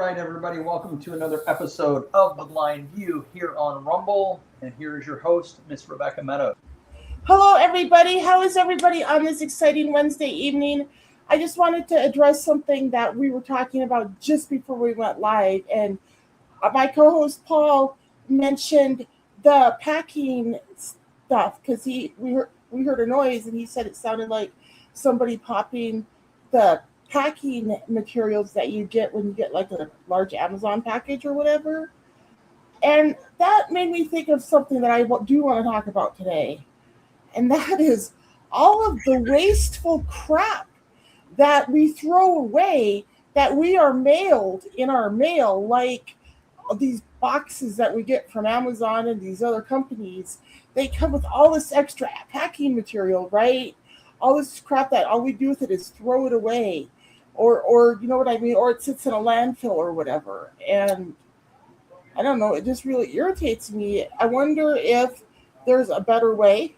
right, everybody, welcome to another episode of The Blind View here on Rumble. And here is your host, Miss Rebecca Meadows. Hello, everybody. How is everybody on this exciting Wednesday evening? I just wanted to address something that we were talking about just before we went live. And my co host, Paul, mentioned the packing stuff because we heard a noise and he said it sounded like somebody popping the packing materials that you get when you get like a large Amazon package or whatever. And that made me think of something that I do want to talk about today. And that is all of the wasteful crap that we throw away that we are mailed in our mail, like these boxes that we get from Amazon and these other companies. They come with all this extra packing material, right? All this crap that all we do with it is throw it away. Or you know what I mean? Or it sits in a landfill or whatever. And I don't know, it just really irritates me. I wonder if there's a better way.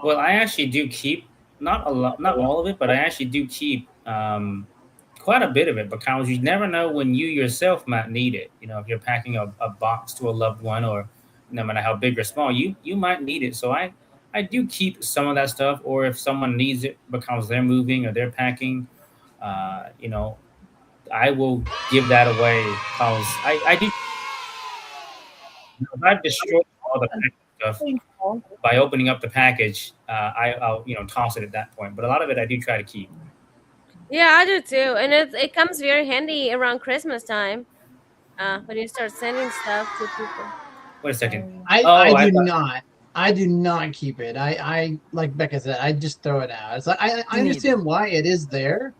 Well, I actually do keep not a lot, not all of it, but I actually do keep quite a bit of it because you never know when you yourself might need it. You know, if you're packing a box to a loved one, or no matter how big or small, you might need it. So I do keep some of that stuff, or if someone needs it because they're moving or they're packing, you know, I will give that away because I do. If I've destroyed all the packing stuff by opening up the package, I'll toss it at that point. But a lot of it I do try to keep. Yeah, I do too, and it comes very handy around Christmas time, when you start sending stuff to people. Wait a second. I do not keep it. I like Becca said, I just throw it out. It's like I understand why it is there.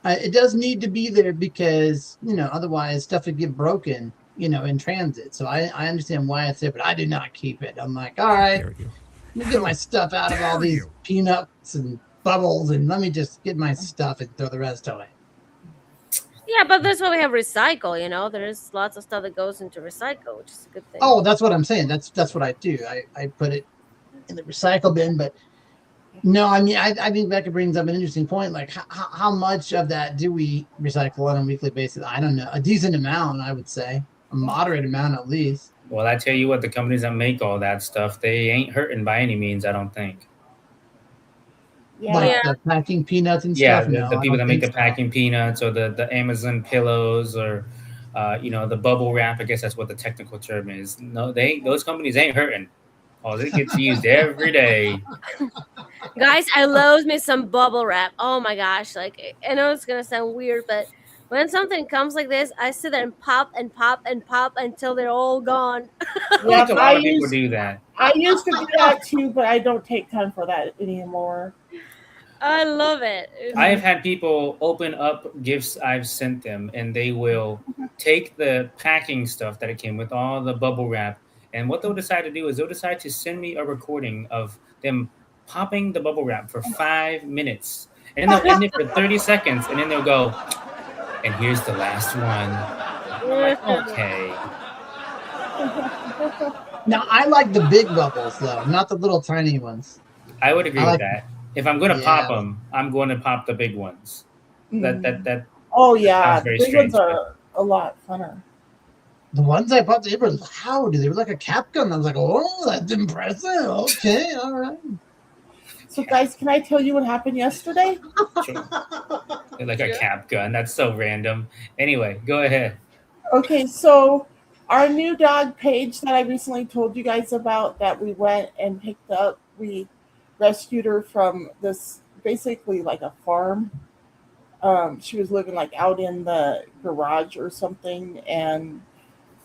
It does need to be there because otherwise stuff would get broken. In transit. So I understand why it's there, but I do not keep it. I'm like, all right, let me get my stuff out of all these peanuts and bubbles, and let me just get my stuff and throw the rest away. Yeah, but that's why we have recycle. There's lots of stuff that goes into recycle, which is a good thing. Oh, that's what I'm saying. That's what I do. I put it in the recycle bin, but no, I mean, I think Becca brings up an interesting point. Like, how much of that do we recycle on a weekly basis? I don't know. A decent amount, I would say. A moderate amount at least. Well, I tell you what, the companies that make all that stuff, they ain't hurting by any means, I don't think. Yeah. Like the packing peanuts and stuff? Yeah, the people that make the packing peanuts, or the Amazon pillows, or the bubble wrap. I guess that's what the technical term is. No, those companies ain't hurting. Oh, it gets used every day. Guys, I love me some bubble wrap. Oh my gosh. Like, I know it's going to sound weird, but when something comes like this, I sit there and pop and pop and pop until they're all gone. Yeah, a lot of people do that. I used to do that too, but I don't take time for that anymore. I love it. I have had people open up gifts I've sent them, and they will take the packing stuff that it came with, all the bubble wrap, and what they'll decide to do is they'll decide to send me a recording of them popping the bubble wrap for 5 minutes, and then they'll end it for 30 seconds, and then they'll go, and here's the last one. I'm like, okay. Now, I like the big bubbles, though, not the little tiny ones. I would agree with that. If I'm going to pop them, I'm going to pop the big ones. That. Oh, yeah. The big ones are a lot funner. The ones I popped, they were loud. They were like a cap gun. I was like, oh, that's impressive. Okay, all right. So, guys, can I tell you what happened yesterday? Like a cap gun. That's so random. Anyway, go ahead. Okay, so our new dog, Paige, that I recently told you guys about, that we went and picked up, we rescued her from this, basically like a farm. She was living like out in the garage or something, and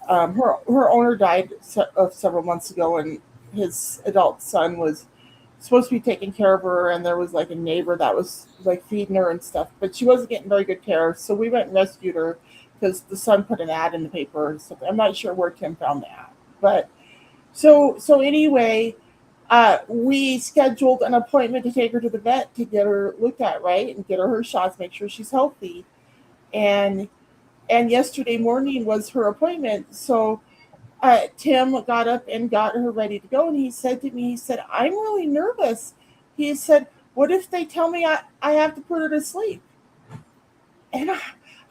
her owner died several months ago, and his adult son was supposed to be taking care of her, and there was like a neighbor that was like feeding her and stuff, but she wasn't getting very good care. So we went and rescued her because the son put an ad in the paper and stuff. I'm not sure where Tim found the ad, but so anyway, we scheduled an appointment to take her to the vet to get her looked at, right, and get her shots, make sure she's healthy. And yesterday morning was her appointment, so Tim got up and got her ready to go, and he said to me, he said, I'm really nervous. He said, what if they tell me I have to put her to sleep? And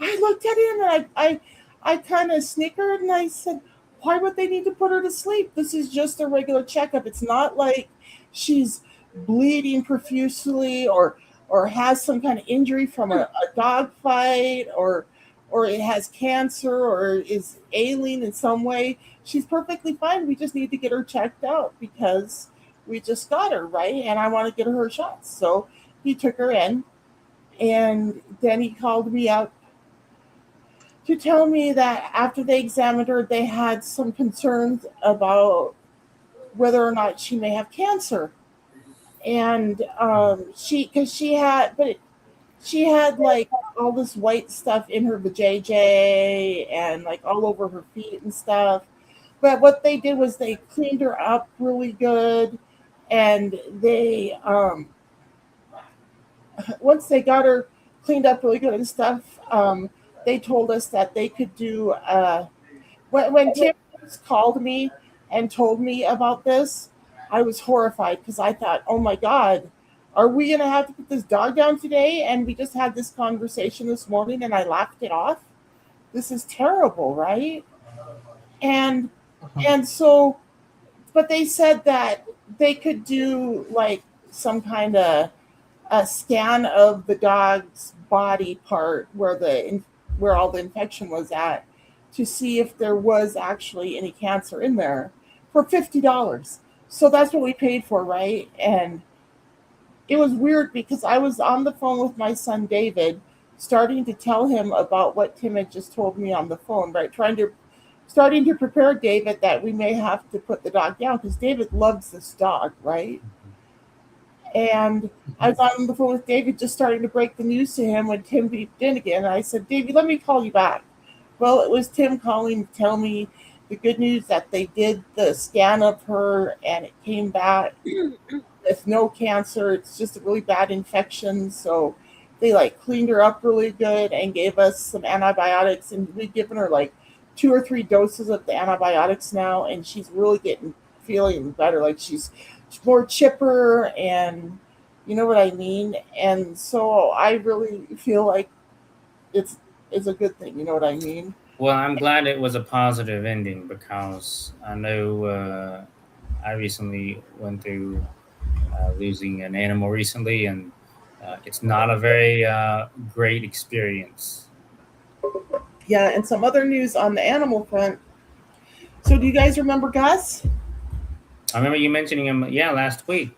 I looked at him and I kind of snickered and I said, why would they need to put her to sleep? This is just a regular checkup. It's not like she's bleeding profusely or has some kind of injury from a dog fight or it has cancer or is ailing in some way. She's perfectly fine. We just need to get her checked out because we just got her, right? And I want to get her shots. So he took her in, and then he called me up to tell me that after they examined her, they had some concerns about whether or not she may have cancer. And she had like all this white stuff in her vajayjay and like all over her feet and stuff. But what they did was they cleaned her up really good, and they once they got her cleaned up really good and stuff, they told us that they could do when Tim called me and told me about this, I was horrified because I thought, oh my God, are we going to have to put this dog down today? And we just had this conversation this morning and I laughed it off. This is terrible, right? And so, but they said that they could do like some kind of a scan of the dog's body part where all the infection was at to see if there was actually any cancer in there for $50. So that's what we paid for, right? And it was weird because I was on the phone with my son David, starting to tell him about what Tim had just told me on the phone, right? Starting to prepare David that we may have to put the dog down because David loves this dog, right? And I was on the phone with David, just starting to break the news to him when Tim beeped in again. And I said, David, let me call you back. Well, it was Tim calling to tell me the good news that they did the scan of her and it came back with no cancer. It's just a really bad infection. So they like cleaned her up really good and gave us some antibiotics. And we've given her like 2 or 3 doses of the antibiotics now. And she's really feeling better. Like she's more chipper and you know what I mean? And so I really feel like it's a good thing. You know what I mean? Well, I'm glad it was a positive ending because I know I recently went through losing an animal recently, and it's not a very great experience. Yeah, and some other news on the animal front. So do you guys remember Gus? I remember you mentioning him, last week.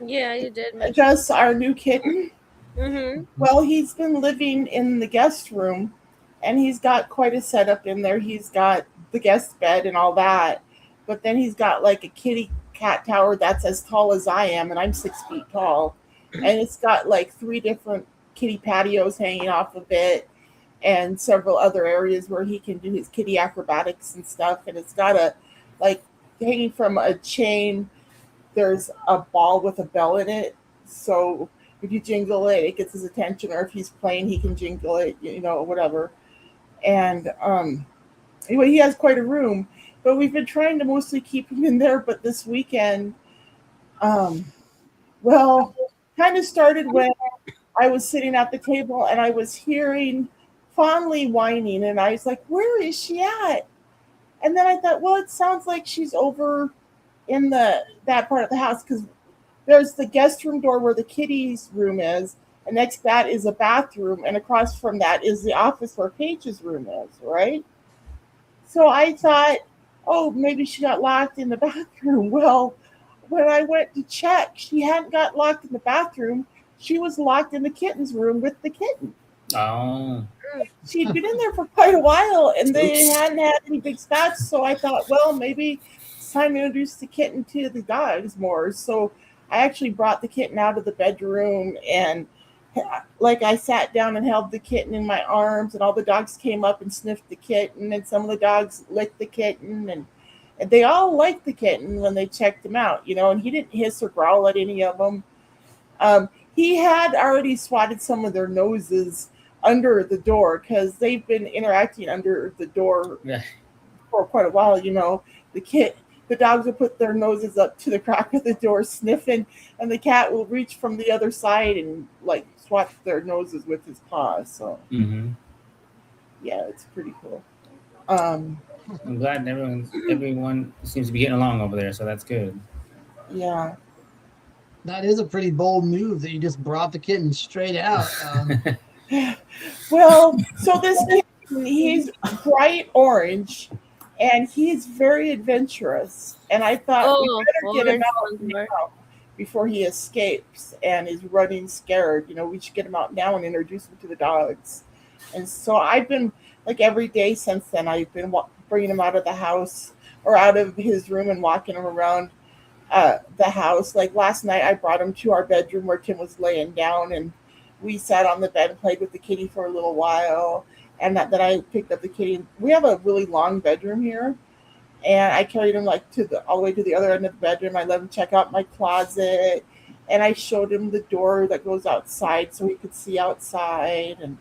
Yeah, you did. Gus, our new kitten. Mm-hmm. Well, he's been living in the guest room, and he's got quite a setup in there. He's got the guest bed and all that, but then he's got like a kitty cat tower that's as tall as I am, and I'm 6 feet tall, and it's got like 3 different kitty patios hanging off of it, and several other areas where he can do his kitty acrobatics and stuff. And it's got a like hanging from a chain. There's a ball with a bell in it, so if you jingle it, it gets his attention, or if he's playing, he can jingle it, whatever. And anyway, he has quite a room, but we've been trying to mostly keep him in there. But this weekend, kind of started when I was sitting at the table and I was hearing Fondly whining, and I was like, where is she at? And then I thought, well, it sounds like she's over in that part of the house, because there's the guest room door where the kitty's room is, and next to that is a bathroom, and across from that is the office where Paige's room is, right? So I thought, oh, maybe she got locked in the bathroom. Well, when I went to check, she hadn't got locked in the bathroom. She was locked in the kitten's room with the kitten. Oh. She'd been in there for quite a while, and they hadn't had any big scratches. So I thought, well, maybe it's time to introduce the kitten to the dogs more. So I actually brought the kitten out of the bedroom, and like I sat down and held the kitten in my arms, and all the dogs came up and sniffed the kitten, and some of the dogs licked the kitten, and they all liked the kitten when they checked him out, and he didn't hiss or growl at any of them. He had already swatted some of their noses under the door because they've been interacting under the door for quite a while. The dogs will put their noses up to the crack of the door sniffing, and the cat will reach from the other side and like swat their noses with his paws. So Yeah, it's pretty cool. Um, I'm glad everyone seems to be getting along over there, so that's good. yeah. That is a pretty bold move that you just brought the kitten straight out. Well, so this kid, he's bright orange, and he's very adventurous. And I thought we Oh, better get him orange out ones were- now before he escapes and is running scared. You know, we should get him out now and introduce him to the dogs. And so I've been like every day since then. I've been bringing him out of the house or out of his room and walking him around the house. Like last night, I brought him to our bedroom where Tim was laying down, and we sat on the bed and played with the kitty for a little while. And then I picked up the kitty. We have a really long bedroom here, and I carried him like all the way to the other end of the bedroom. I let him check out my closet, and I showed him the door that goes outside so he could see outside. And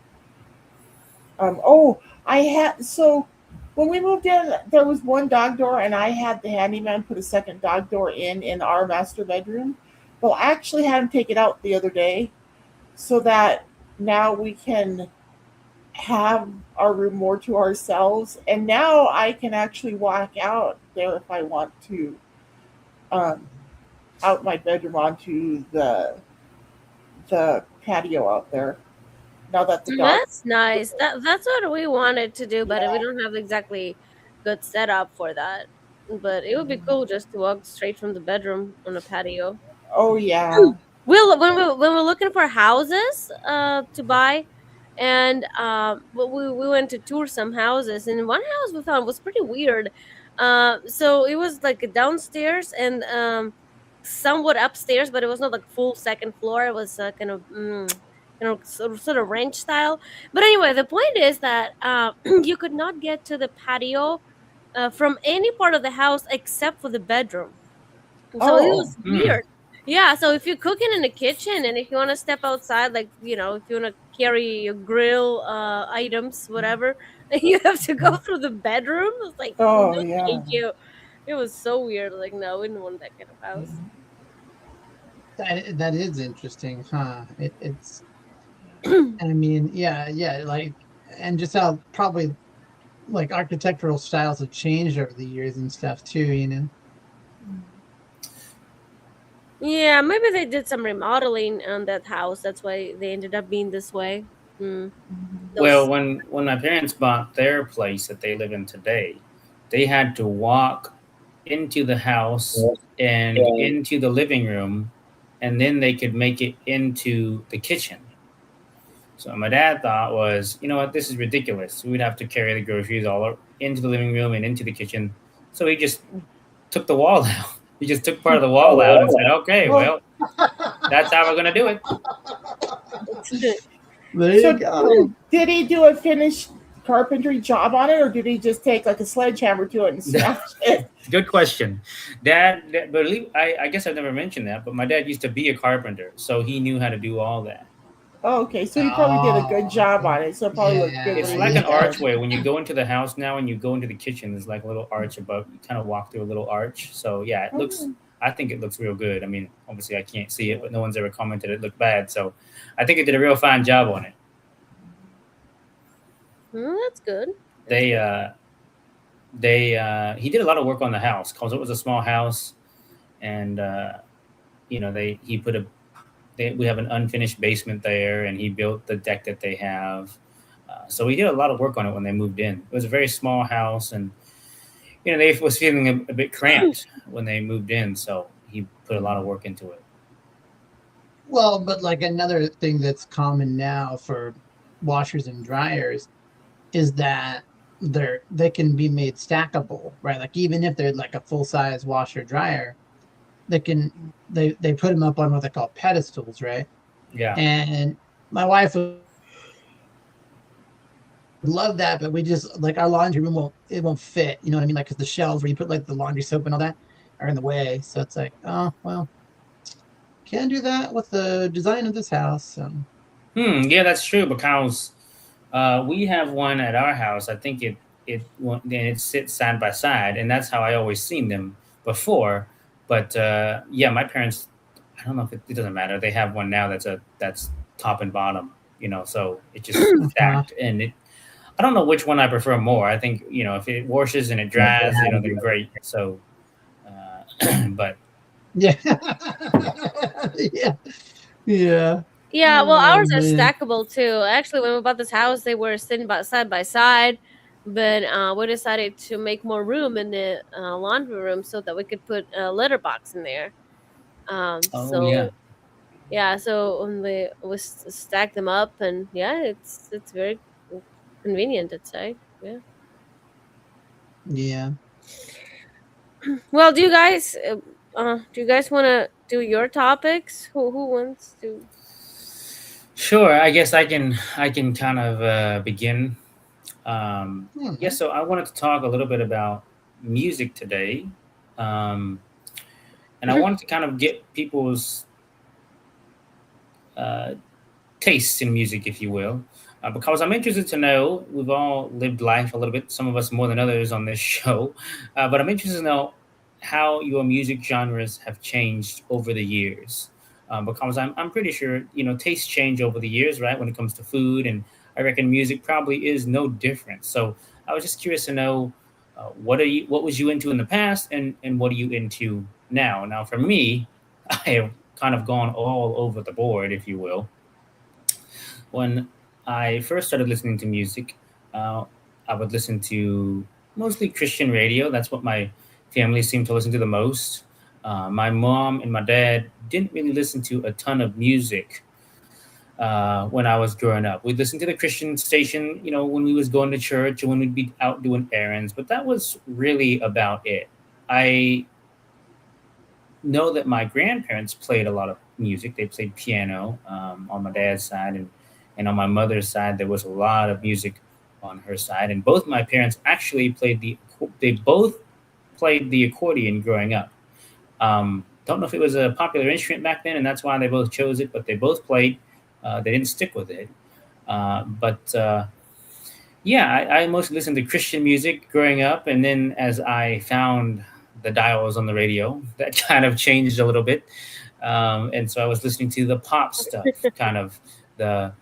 so when we moved in, there was one dog door, and I had the handyman put a second dog door in our master bedroom. Well, I actually had him take it out the other day so that now we can have our room more to ourselves. And now I can actually walk out there if I want to, out my bedroom onto the patio out there. Now that the dog. That's nice. That's what we wanted to do, but we don't have exactly good setup for that. But it would be cool just to walk straight from the bedroom on a patio. Oh yeah. When we're looking for houses to buy, and we went to tour some houses, and one house we found was pretty weird. So it was like downstairs and somewhat upstairs, but it was not like full second floor. It was kind of sort of ranch style. But anyway, the point is that you could not get to the patio from any part of the house except for the bedroom. So it was weird. Yeah, so if you're cooking in the kitchen and if you want to step outside, like, if you want to carry your grill items, whatever, you have to go through the bedroom. It's like, Oh, no, yeah. thank you. It was so weird. Like, no, we didn't want that kind of house. That is interesting, huh? It's, I mean, yeah, like, and just how probably like architectural styles have changed over the years and stuff too. Yeah, maybe they did some remodeling on that house. That's why they ended up being this way. Well, when my parents bought their place that they live in today, they had to walk into the house and into the living room, and then they could make it into the kitchen. So my dad thought was, you know what, this is ridiculous. We'd have to carry the groceries all into the living room and into the kitchen. So he just took the wall out. He just took part of the wall out and said, okay, well, that's how we're going to do it. There you So go. did he do a finished carpentry job on it, or did he just take like a sledgehammer to it and smash it? Good question. Dad, I guess I've never mentioned that, but my dad used to be a carpenter, so he knew how to do all that. Oh, okay, so he probably did a good job on it. So it probably looked good. It's when he like was an done. archway. When you go into the house now and you go into the kitchen, there's like a little arch above. You kind of walk through a little arch. So yeah, it looks. I think it looks real good. I mean, obviously I can't see it, but no one's ever commented it looked bad. So I think it did a real fine job on it. That's good. He did a lot of work on the house because it was a small house, and we have an unfinished basement there, and he built the deck that they have. So he did a lot of work on it when they moved in. It was a very small house, and they was feeling a bit cramped when they moved in. So he put a lot of work into it. Well, but like another thing that's common now for washers and dryers is that they can be made stackable, right? Like even if they're like a full size washer dryer, they put them up on what they call pedestals, right? Yeah. And my wife would love that, but we just like our laundry room won't fit. You know what I mean? Like, because the shelves where you put like the laundry soap and all that are in the way. So it's like, oh well, can't do that with the design of this house. So. Yeah, that's true because we have one at our house. I think it sits side by side, and that's how I always seen them before. But my parents, I don't know if it doesn't matter. They have one now that's top and bottom, so it just stacked, and I don't know which one I prefer more. I think if it washes and it dries, then great. So, but Yeah. Yeah. Yeah. Yeah, well, Oh, ours are man. stackable too. Actually, when we bought this house, they were sitting side by side, but we decided to make more room in the laundry room so that we could put a litter box in there. oh yeah, So yeah, so when we stack them up, and yeah, it's very convenient. I'd say, yeah. Yeah. Well, do you guys want to do your topics? Who wants to? sure. I guess I can kind of begin. Yeah, Hmm. so I wanted to talk a little bit about music today, um, and I wanted to kind of get people's uh, tastes in music, if you will, because I'm interested to know. We've all lived life a little bit, some of us more than others on this show, but I'm interested to know how your music genres have changed over the years. Because I'm pretty sure tastes change over the years, right? When it comes to food, and I reckon music probably is no different. So I was just curious to know what was you into in the past, and what are you into now? Now for me, I have kind of gone all over the board, if you will. When I first started listening to music, uh, I would listen to mostly Christian radio. That's what my family seemed to listen to the most. My mom and my dad didn't really listen to a ton of music when I was growing up. We'd listen to the Christian station, when we was going to church or when we'd be out doing errands, but that was really about it. I know that my grandparents played a lot of music. They played piano on my dad's side, and on my mother's side, there was a lot of music on her side. And both my parents actually they both played the accordion growing up. Don't know if it was a popular instrument back then, and that's why they both chose it, but they both played. They didn't stick with it. But yeah, I mostly listened to Christian music growing up, and then as I found the dials on the radio, that kind of changed a little bit, and so I was listening to the pop stuff, kind of the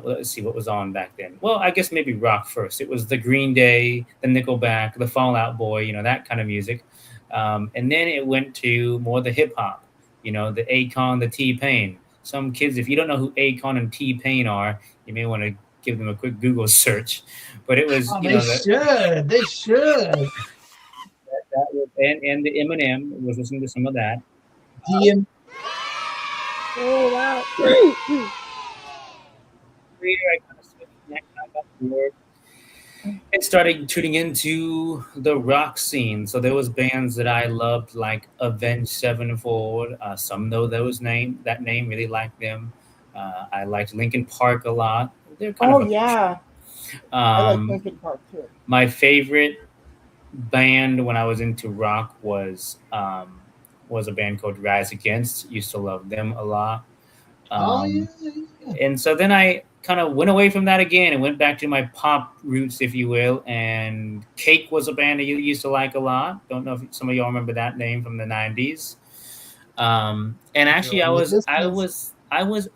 let's see what was on back then. Well, I guess maybe rock first. It was the Green Day, the Nickelback, the Fall Out Boy, that kind of music, and then it went to more the hip hop, the Akon, the T Pain. Some kids, if you don't know who Akon and T Pain are, you may want to give them a quick Google search. But it was, Oh, they should. They should. that was, and the Eminem was listening to some of that. DM. Oh wow! Later, I kind of switched neck, I got bored and started tuning into the rock scene. So there was bands that I loved, like Avenged Sevenfold. Some know that name, really liked them. I liked Linkin Park a lot. They're kind Oh of yeah, I like um, Linkin Park too. my favorite band when I was into rock was a band called Rise Against. Used to love them a lot. Oh, yeah. And so then I kind of went away from that again and went back to my pop roots, if you will. And Cake was a band that you used to like a lot. Don't know if some of y'all remember that name from the '90s. And actually, I was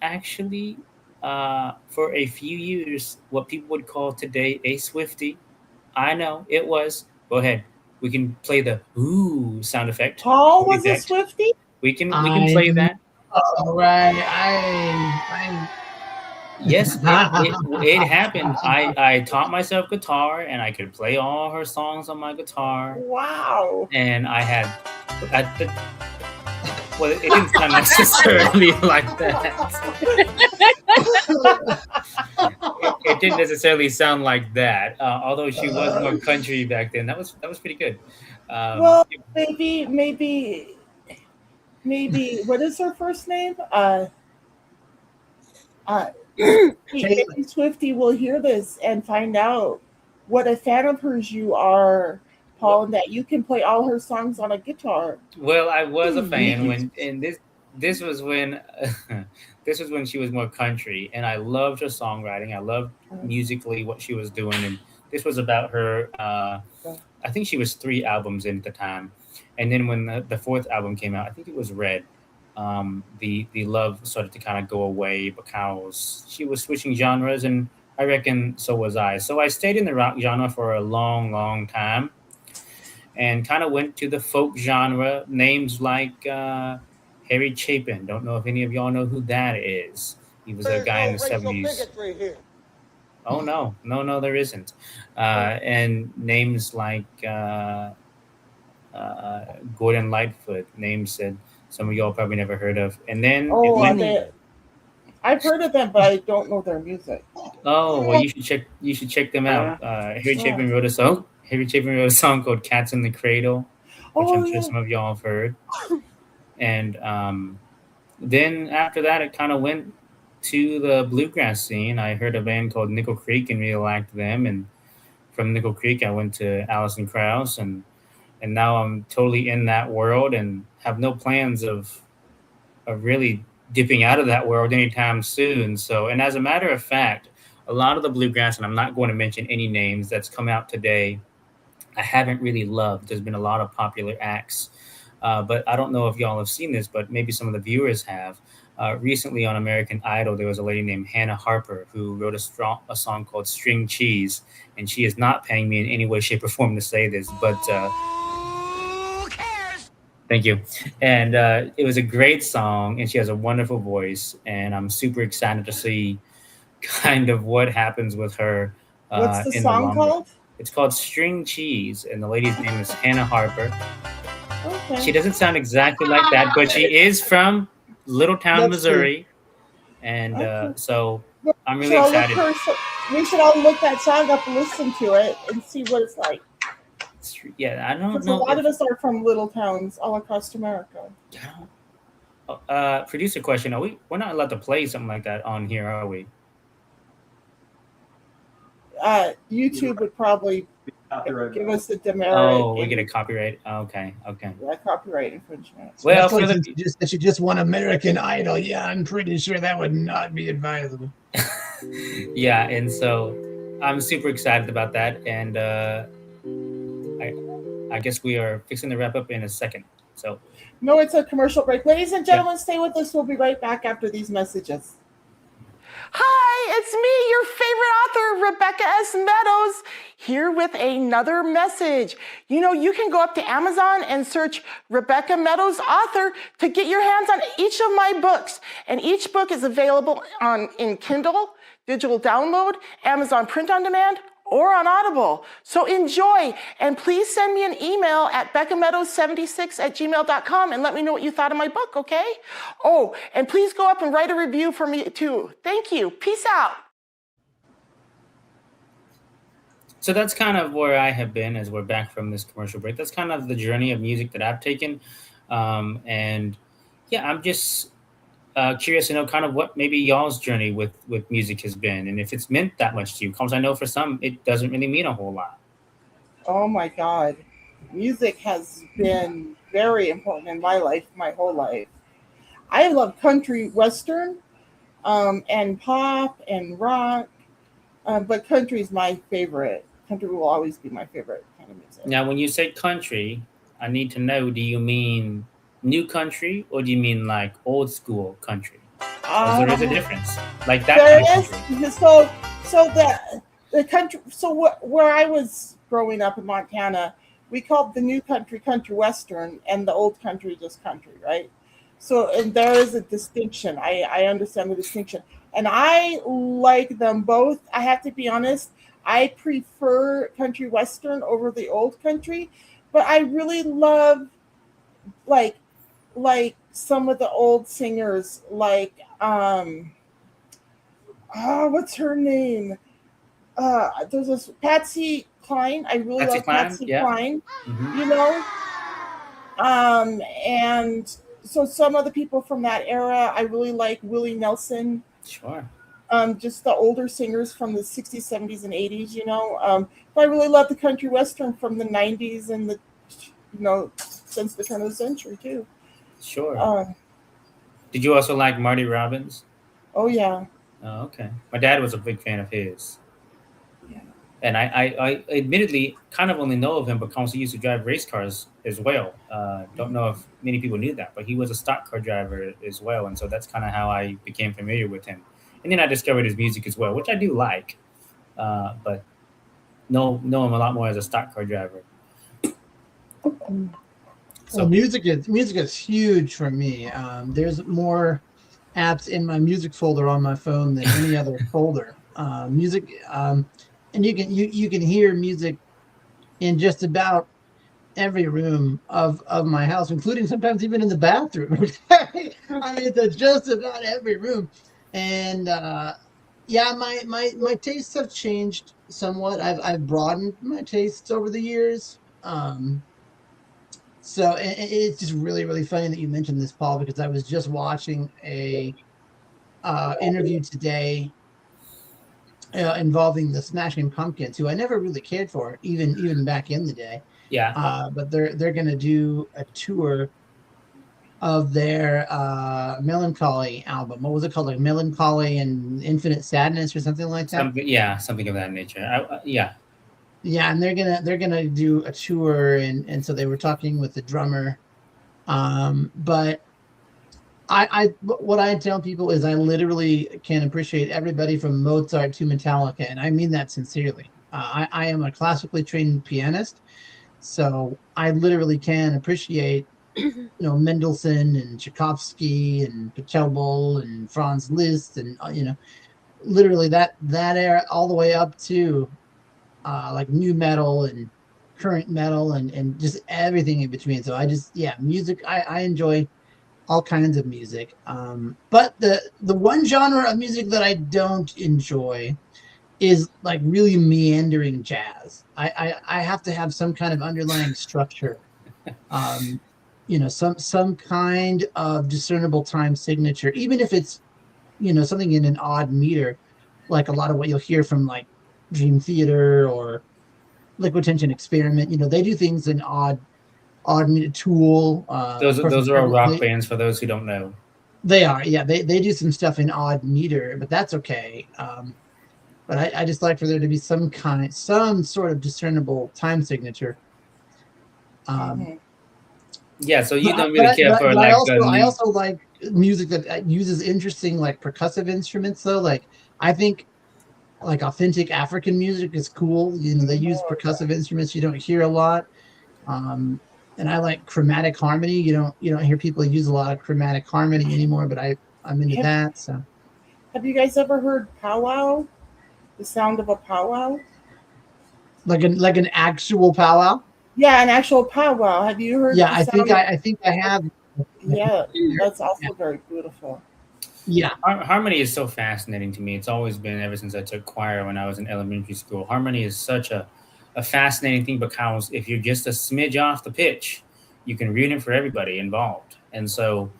actually for a few years what people would call today a Swiftie. I know it was. Go ahead. We can play the ooh sound effect. Paul was a Exact. Swiftie. We can play that. All right. I Yes, it happened. I taught myself guitar, and I could play all her songs on my guitar. Wow. And I had, well, it didn't sound necessarily like that. It didn't necessarily sound like that. Although she was more country back then. That was pretty good. Well, maybe. What is her first name? Maybe Swiftie will hear this and find out what a fan of hers you are, Paul, and that you can play all her songs on a guitar. Well, I was a fan and this was when this was when she was more country, and I loved her songwriting. I loved musically what she was doing, and this was about her. I think she was 3 albums in at the time, and then when the 4th album came out, I think it was Red. The love started to kind of go away because she was switching genres, and I reckon so was I. So I stayed in the rock genre for a long, long time, and kind of went to the folk genre. Names like Harry Chapin. Don't know if any of y'all know who that is. He was a guy in the 70s. Oh no, there isn't. And names like Gordon Lightfoot, names that some of y'all probably never heard of. And then I've heard of them, but I don't know their music. Oh well, you should check them out. Harry Chapin wrote a song. Harry Chapin wrote a song called "Cats in the Cradle," which I'm sure some of y'all have heard. And then after that, it kind of went to the bluegrass scene. I heard a band called Nickel Creek and really liked them. And from Nickel Creek, I went to Alison Krauss, and now I'm totally in that world and have no plans of really dipping out of that world anytime soon. So, and as a matter of fact, a lot of the bluegrass, and I'm not going to mention any names that's come out today, I haven't really loved. There's been a lot of popular acts, but I don't know if y'all have seen this, but maybe some of the viewers have. Recently on American Idol, there was a lady named Hannah Harper who wrote a song called String Cheese, and she is not paying me in any way, shape, or form to say this, but thank you. And it was a great song, and she has a wonderful voice, and I'm super excited to see kind of what happens with her. What's the song called? It's called String Cheese, and the lady's name is Hannah Harper. Okay. She doesn't sound exactly like that, but she is from Littletown, Missouri. And so I'm really excited. We should all look that song up and listen to it and see what it's like. Yeah, I don't know. A lot of us are from little towns all across America. Producer question: we're not allowed to play something like that on here, are we? YouTube would probably give us the demerit. Oh, we get a copyright. Okay. Yeah, copyright infringement. Well, that you just won American Idol. Yeah, I'm pretty sure that would not be advisable. Yeah, and so I'm super excited about that, and I guess we are fixing to wrap up in a second. So no, it's a commercial break. Ladies and gentlemen, stay with us. We'll be right back after these messages. Hi, it's me, your favorite author, Rebecca S. Meadows, here with another message. You know, you can go up to Amazon and search Rebecca Meadows author to get your hands on each of my books. And each book is available in Kindle, digital download, Amazon print on demand, or on Audible. So enjoy, and please send me an email at beccameadows76@gmail.com and let me know what you thought of my book, okay? Oh, and please go up and write a review for me too. Thank you. Peace out. So that's kind of where I have been as we're back from this commercial break. That's kind of the journey of music that I've taken. And yeah, I'm just curious to know kind of what maybe y'all's journey with music has been, and if it's meant that much to you, because I know for some it doesn't really mean a whole lot. Oh my God. Music has been very important in my life, my whole life. I love country western and pop and rock, but country is my favorite. Country will always be my favorite kind of music. Now, when you say country, I need to know, do you mean new country, or do you mean like old school country? There is a difference, like that. There is. So the country. So where I was growing up in Montana, we called the new country western, and the old country just country, right? So, and there is a distinction. I understand the distinction, and I like them both. I have to be honest. I prefer country western over the old country, but I really love like some of the old singers, like what's her name? There's this Patsy Cline. I really love Patsy Cline. Mm-hmm. You know, and so some of the people from that era, I really like Willie Nelson. Sure. Just the older singers from the 60s, 70s, and 80s. You know, but I really love the country western from the 90s and the, you know, since the turn of the century too. Sure. Did you also like Marty Robbins? Oh yeah. Oh, okay. My dad was a big fan of his. Yeah. And I admittedly kind of only know of him because he used to drive race cars as well. Don't know if many people knew that, but he was a stock car driver as well. And so that's kind of how I became familiar with him. And then I discovered his music as well, which I do like. but know him a lot more as a stock car driver. So Well, music is huge for me. There's more apps in my music folder on my phone than any other folder. Music, and you can hear music in just about every room of my house, including sometimes even in the bathroom. I mean, it's just about every room, and yeah, my tastes have changed somewhat. I've broadened my tastes over the years. So it's just really funny that you mentioned this, Paul, because I was just watching a interview today involving the Smashing Pumpkins, who I never really cared for, even back in the day. yeah, But they're gonna do a tour of their Melancholy album. What was it called? Like Melancholy and Infinite Sadness or something like that. something of that nature. Yeah. Yeah, and they're gonna do a tour, and so they were talking with the drummer. But what I tell people is I literally can appreciate everybody from Mozart to Metallica, and I mean that sincerely. I am a classically trained pianist, so I literally can appreciate Mendelssohn and Tchaikovsky and Pachelbel and Franz Liszt and literally that era all the way up to like new metal and current metal and just everything in between. So music. I enjoy all kinds of music. But the one genre of music that I don't enjoy is like really meandering jazz. I have to have some kind of underlying structure. Some kind of discernible time signature, even if it's something in an odd meter, like a lot of what you'll hear from like Dream Theater or Liquid Tension Experiment. They do things in odd meter. Tool. Those are all rock bands for those who don't know. They are, yeah. They do some stuff in odd meter, but that's okay. But I just like for there to be some sort of discernible time signature. Yeah, so you don't really care for like. I also like music that uses interesting like percussive instruments. Though, like I think like authentic African music is cool. They use percussive instruments you don't hear a lot. And I like chromatic harmony. You don't hear people use a lot of chromatic harmony anymore, but I'm into that. So, have you guys ever heard powwow? The sound of a powwow? Like an actual powwow? Yeah, an actual powwow. Have you heard? Yeah, I think I have. Yeah, that's also very beautiful. Yeah, harmony is so fascinating to me. It's always been ever since I took choir when I was in elementary school. Harmony is such a fascinating thing because if you're just a smidge off the pitch, you can ruin it for everybody involved. And so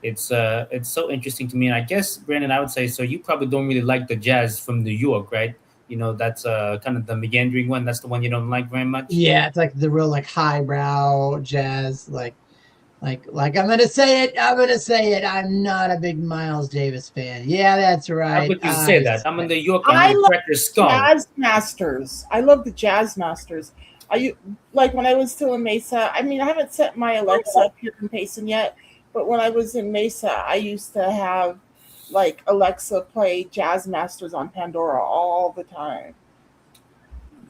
it's so interesting to me. And I guess, Brandon, I would say, so you probably don't really like the jazz from New York, right? That's kind of the meandering one. That's the one you don't like very much. Yeah, it's like the real like highbrow jazz, like I'm gonna say it. I'm not a big Miles Davis fan. Yeah, that's right. How would you say that? I'm in New York. I love skull. Jazz Masters. I love the Jazz Masters. Like when I was still in Mesa. I mean, I haven't set my Alexa up here in Payson yet, but when I was in Mesa, I used to have like Alexa play Jazz Masters on Pandora all the time.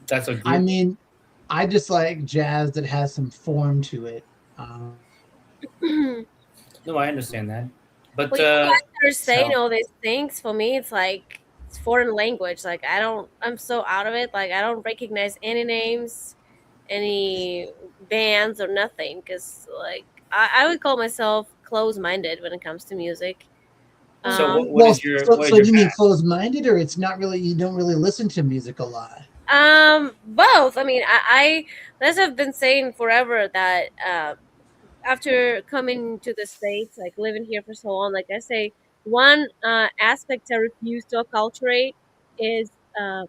That's a. I mean, I just like jazz that has some form to it. No, I understand that, but you guys are saying all these things. For me, it's like it's foreign language. Like I'm so out of it. Like I don't recognize any names, any bands or nothing. Because like I would call myself closed-minded when it comes to music. So what is your? So do you mean closed-minded, or it's not really? You don't really listen to music a lot. Both. I mean, I as I've been saying forever that after coming to the States, like living here for so long, like I say, one aspect I refuse to acculturate is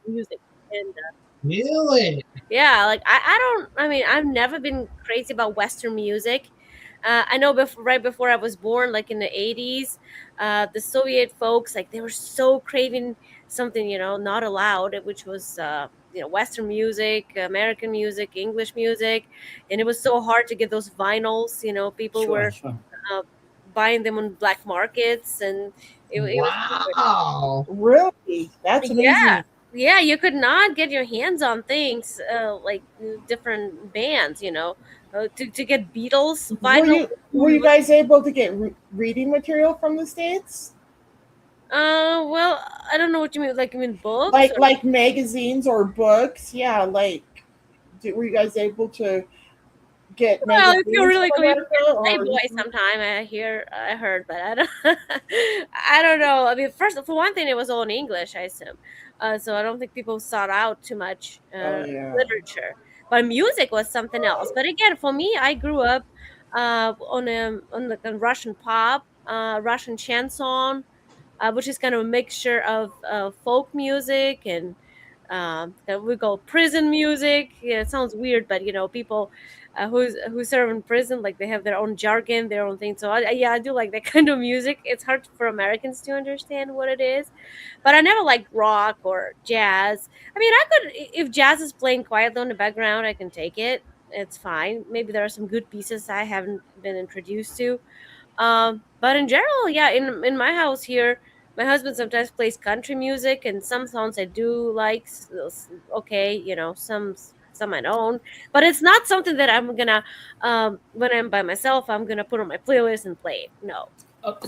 music. And really, yeah, like I mean, I've never been crazy about Western music. I know right before I was born, like in the 80s, the Soviet folks, like they were so craving something, not allowed, which was, Western music, American music, English music. And it was so hard to get those vinyls, people were buying them on black markets. And it wow. Really? That's amazing. Yeah. yeah, you could not get your hands on things like different bands, to get Beatles vinyl. Were you guys able to get reading material from the States? Well, I don't know what you mean. Like, you mean books? Like magazines or books? Yeah, were you guys able to get Well, magazines if you're really from going to America, Playboy sometime, I heard, but I don't, I don't know. I mean, first for one thing, it was all in English, I assume. So I don't think people sought out too much yeah. literature. But music was something else. But again, for me, I grew up on like a Russian pop, Russian chanson, which is kind of a mixture of folk music and that we call prison music. Yeah, it sounds weird, but people who serve in prison, like they have their own jargon, their own thing. So yeah, I do like that kind of music. It's hard for Americans to understand what it is, but I never liked rock or jazz. I mean, I could, if jazz is playing quietly in the background, I can take it. It's fine. Maybe there are some good pieces I haven't been introduced to. But in general, yeah, in my house here, my husband sometimes plays country music, and some songs I do like. Okay, some I don't, but it's not something that I'm gonna when I'm by myself, I'm gonna put on my playlist and play it. No.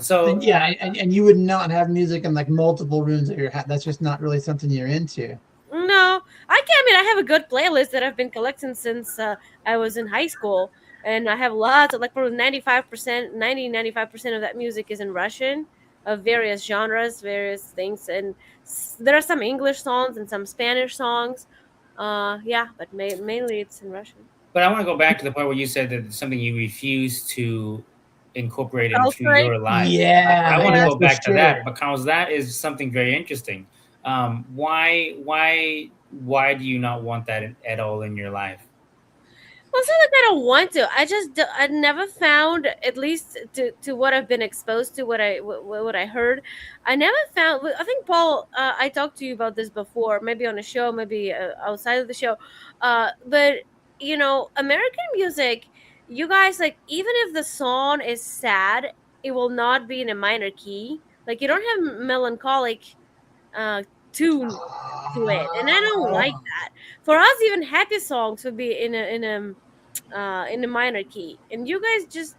So Yeah, and you would not have music in like multiple rooms of your house. That's just not really something you're into. No, I can. I mean, I have a good playlist that I've been collecting since I was in high school, and I have lots of, like, probably 95% of that music is in Russian, of various genres, various things, and there are some English songs and some Spanish songs. Yeah, but mainly it's in Russian. but I want to go back to the point where you said that it's something you refuse to incorporate into Culturate? your life. Yeah, I want to that's go for back to that sure. because that is something very interesting. Why do you not want that at all in your life? Well, it's not like I don't want to. I never found, at least to what I've been exposed to, what I heard. I never found. I think Paul, I talked to you about this before, maybe on a show, maybe outside of the show. But American music, you guys, like, even if the song is sad, it will not be in a minor key. Like, you don't have melancholic tune to it, and I don't like that. For us, even happy songs would be in a minor key, and you guys just,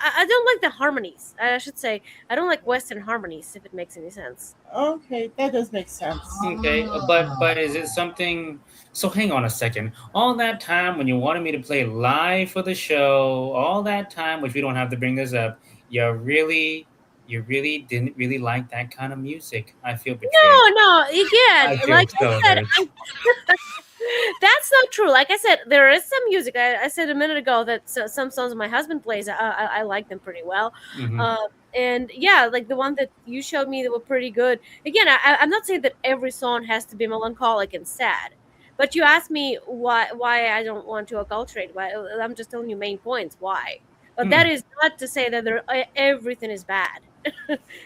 I don't like the harmonies. I should say I don't like Western harmonies, if it makes any sense. Okay, that does make sense. Okay, but is it something? So hang on a second. All that time when you wanted me to play live for the show, all that time, which we don't have to bring this up, you really didn't really like that kind of music. I feel betrayed. No, I again, feel like I so said, hurt. that's not true. Like I said, there is some music. I said a minute ago that some songs my husband plays, I like them pretty well. Mhm. And yeah, like the one that you showed me, that were pretty good. Again, I'm not saying that every song has to be melancholic and sad, but you asked me why I don't want to acculturate. Why, I'm just telling you main points why. But that is not to say that everything is bad.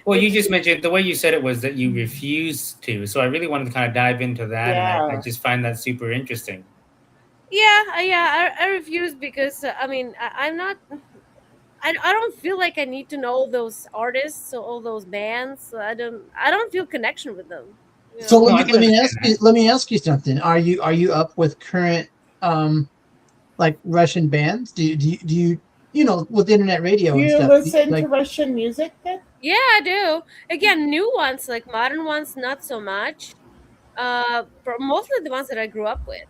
Well, you just mentioned the way you said it was that you refused to. So I really wanted to kind of dive into that, and I Yeah. just find that super interesting. Yeah, I refuse because I mean I'm not. I don't feel like I need to know all those artists or all those bands. So I don't feel connection with them. You So know? No, let I me can let me understand ask you that. let me ask you something. Are you up with current like Russian bands? Do you know, with internet radio Do and you stuff? listen Like, to Russian music then? Yeah, I do. Again, new ones, like modern ones, not so much. Mostly the ones that I grew up with.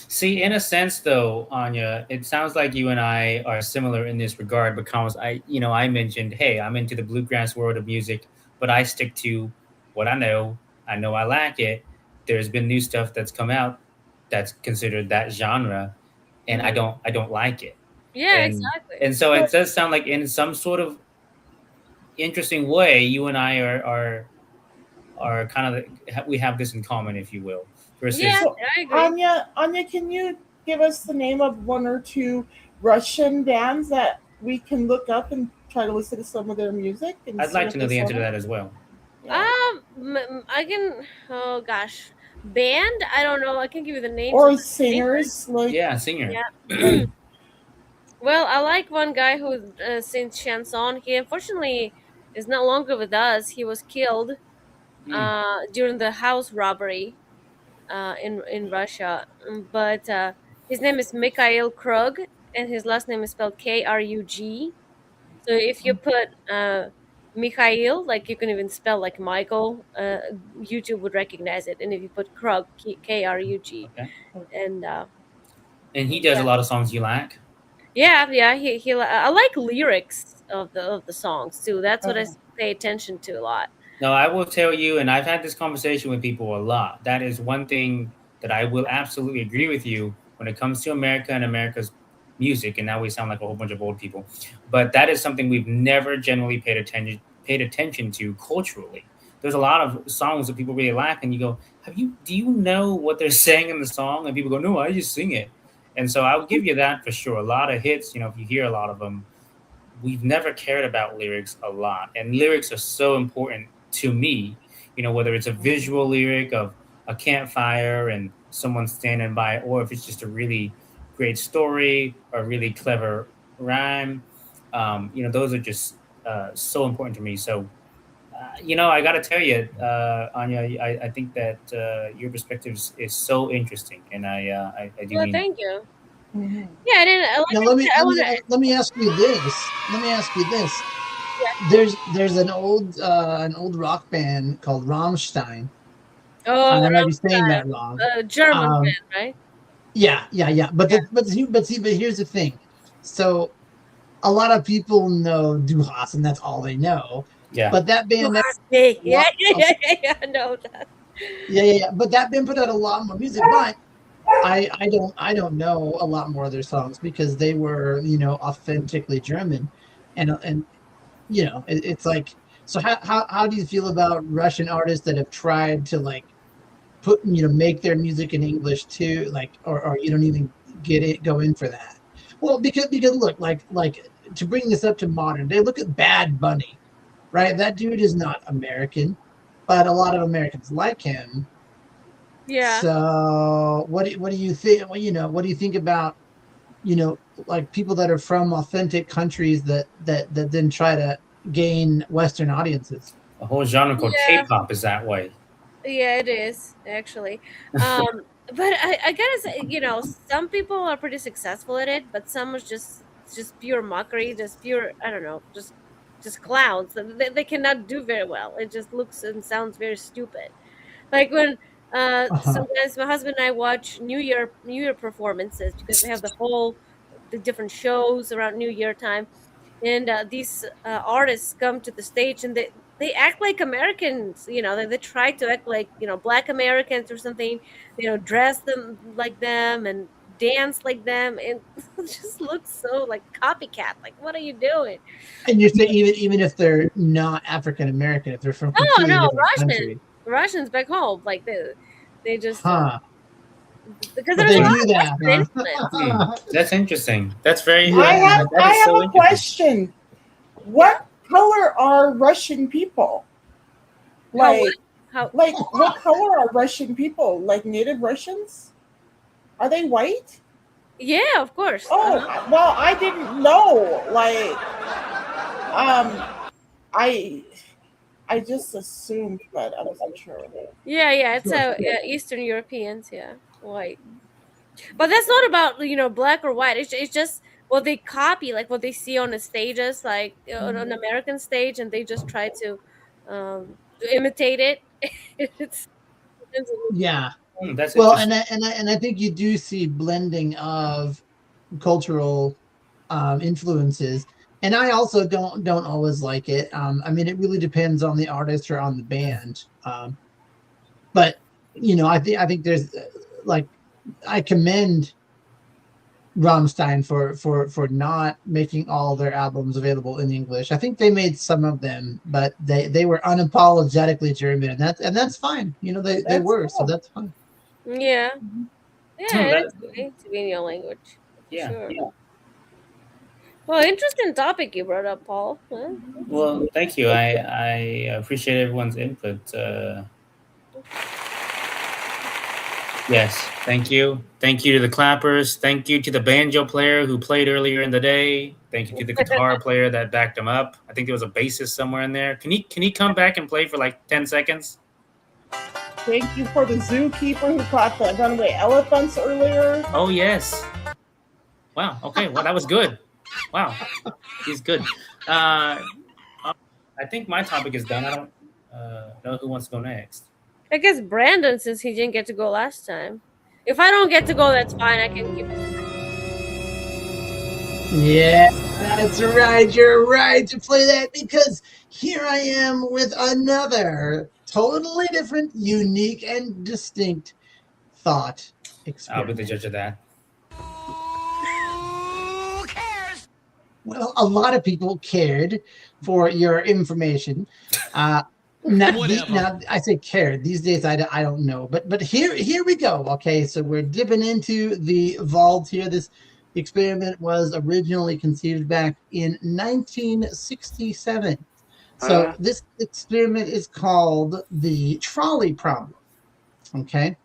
See, in a sense, though, Anya, it sounds like you and I are similar in this regard because I mentioned, hey, I'm into the bluegrass world of music, but I stick to what I know. I know I like it. There's been new stuff that's come out that's considered that genre, and Mhm. I don't like it. Yeah, And exactly. and so it does sound like in some sort of interesting way, you and I are kind of we have this in common, if you will. Yeah, Versus, So, I agree. Anya, can you give us the name of one or two Russian bands that we can look up and try to listen to some of their music and I'd see like what to know they the answer sound to like? that as well. Yeah. I can. Oh gosh, band. I don't know. I can give you the names Or of the singers. singers like Yeah, singer. Yeah. Well, I like one guy who sings chanson. He unfortunately is no longer with us. He was killed Hmm. during the house robbery. in Russia. But his name is Mikhail Krug, and his last name is spelled Krug. So if you put Mikhail, like you can even spell like Michael, YouTube would recognize it. And if you put Krug, Krug, Okay. and And he does a lot of songs you like. yeah, I like lyrics of the songs too. That's what I pay attention to a lot. No, I will tell you, and I've had this conversation with people a lot. That is one thing that I will absolutely agree with you when it comes to America and America's music. And now we sound like a whole bunch of old people, but that is something we've never generally paid attention to culturally. There's a lot of songs that people really like, and you go, do you know what they're saying in the song? And people go, no, I just sing it. And so I'll give you that for sure. A lot of hits, if you hear a lot of them, we've never cared about lyrics a lot. And lyrics are so important to me, whether it's a visual lyric of a campfire and someone standing by, or if it's just a really great story or a really clever rhyme, those are just so important to me. So, I got to tell you, Anya, I think that your perspective is so interesting, and I do Well, mean. thank you. Mm-hmm. Yeah, I didn't. Now, let me ask you this. There's an old rock band called Rammstein. Oh, I might be saying that wrong. German band, right? Yeah. But here's the thing. So, a lot of people know Du Hast, and that's all they know. Yeah. But that band, Yeah, I know that. Yeah. But that band put out a lot more music. But I don't know a lot more of their songs because they were, authentically German, and it's like, so how do you feel about Russian artists that have tried to like make their music in English too, like, or you don't even go in for that? Well, because look, like to bring this up to modern day, look at Bad Bunny, right? That dude is not American, but a lot of Americans like him. Yeah. So what do you think? Well, what do you think about, like people that are from authentic countries that then try to gain Western audiences? A whole genre called Yeah. K-pop is that way. Yeah, it is actually. But I gotta say, some people are pretty successful at it, but some is just pure mockery, just pure, I don't know, just clowns. They cannot do very well. It just looks and sounds very stupid. Like when sometimes my husband and I watch New Year performances because they have the different shows around New Year time, and these artists come to the stage and they act like Americans. They try to act like Black Americans or something. Dress them like them and dance like them, and it just looks so like copycat. Like, what are you doing? And you're saying even if they're not African American, if they're from No, completely different Russian. country. Russians back home, like they just because But there's they a lot do of that. Western influence. That's interesting. That's very. I have that is so a interesting. question. What color are Russian people? Like, what color are Russian people? Like native Russians? Are they white? Yeah, of course. Oh, well, I didn't know. Like, I just assumed, but I wasn't sure. Yeah, it's Eastern Europeans, yeah, white. But that's not about black or white. It's just what they copy, like what they see on the stages, like on an American stage, and they just try to imitate it. It's Yeah. That's Well, interesting. and I think you do see blending of cultural influences, and I also don't always like it. I mean, it really depends on the artist or on the band. But I think there's like, I commend Rammstein for not making all their albums available in English. I think they made some of them, but they were unapologetically German, and that's fine. They were, so that's fine. yeah, that- it's okay to be in your language. Yeah. Sure. Well, interesting topic you brought up, Paul. Huh? Well, thank you. I appreciate everyone's input. Yes, thank you. Thank you to the clappers. Thank you to the banjo player who played earlier in the day. Thank you to the guitar player that backed him up. I think there was a bassist somewhere in there. Can he come back and play for like 10 seconds? Thank you for the zookeeper who caught the runaway elephants earlier. Oh yes. Wow. Okay. Well, that was good. Wow. He's good. I think my topic is done. I don't know who wants to go next. I guess Brandon, since he didn't get to go last time. If I don't get to go, that's fine. I can keep. Yeah, that's right. You're right to play that because here I am with another totally different, unique, and distinct thought I'll be experiment. the judge of that. Well, a lot of people cared for your information. Now, I say cared. These days, I don't know. But here we go. Okay, so we're dipping into the vault here. This experiment was originally conceived back in 1967. So this experiment is called the trolley problem. Okay.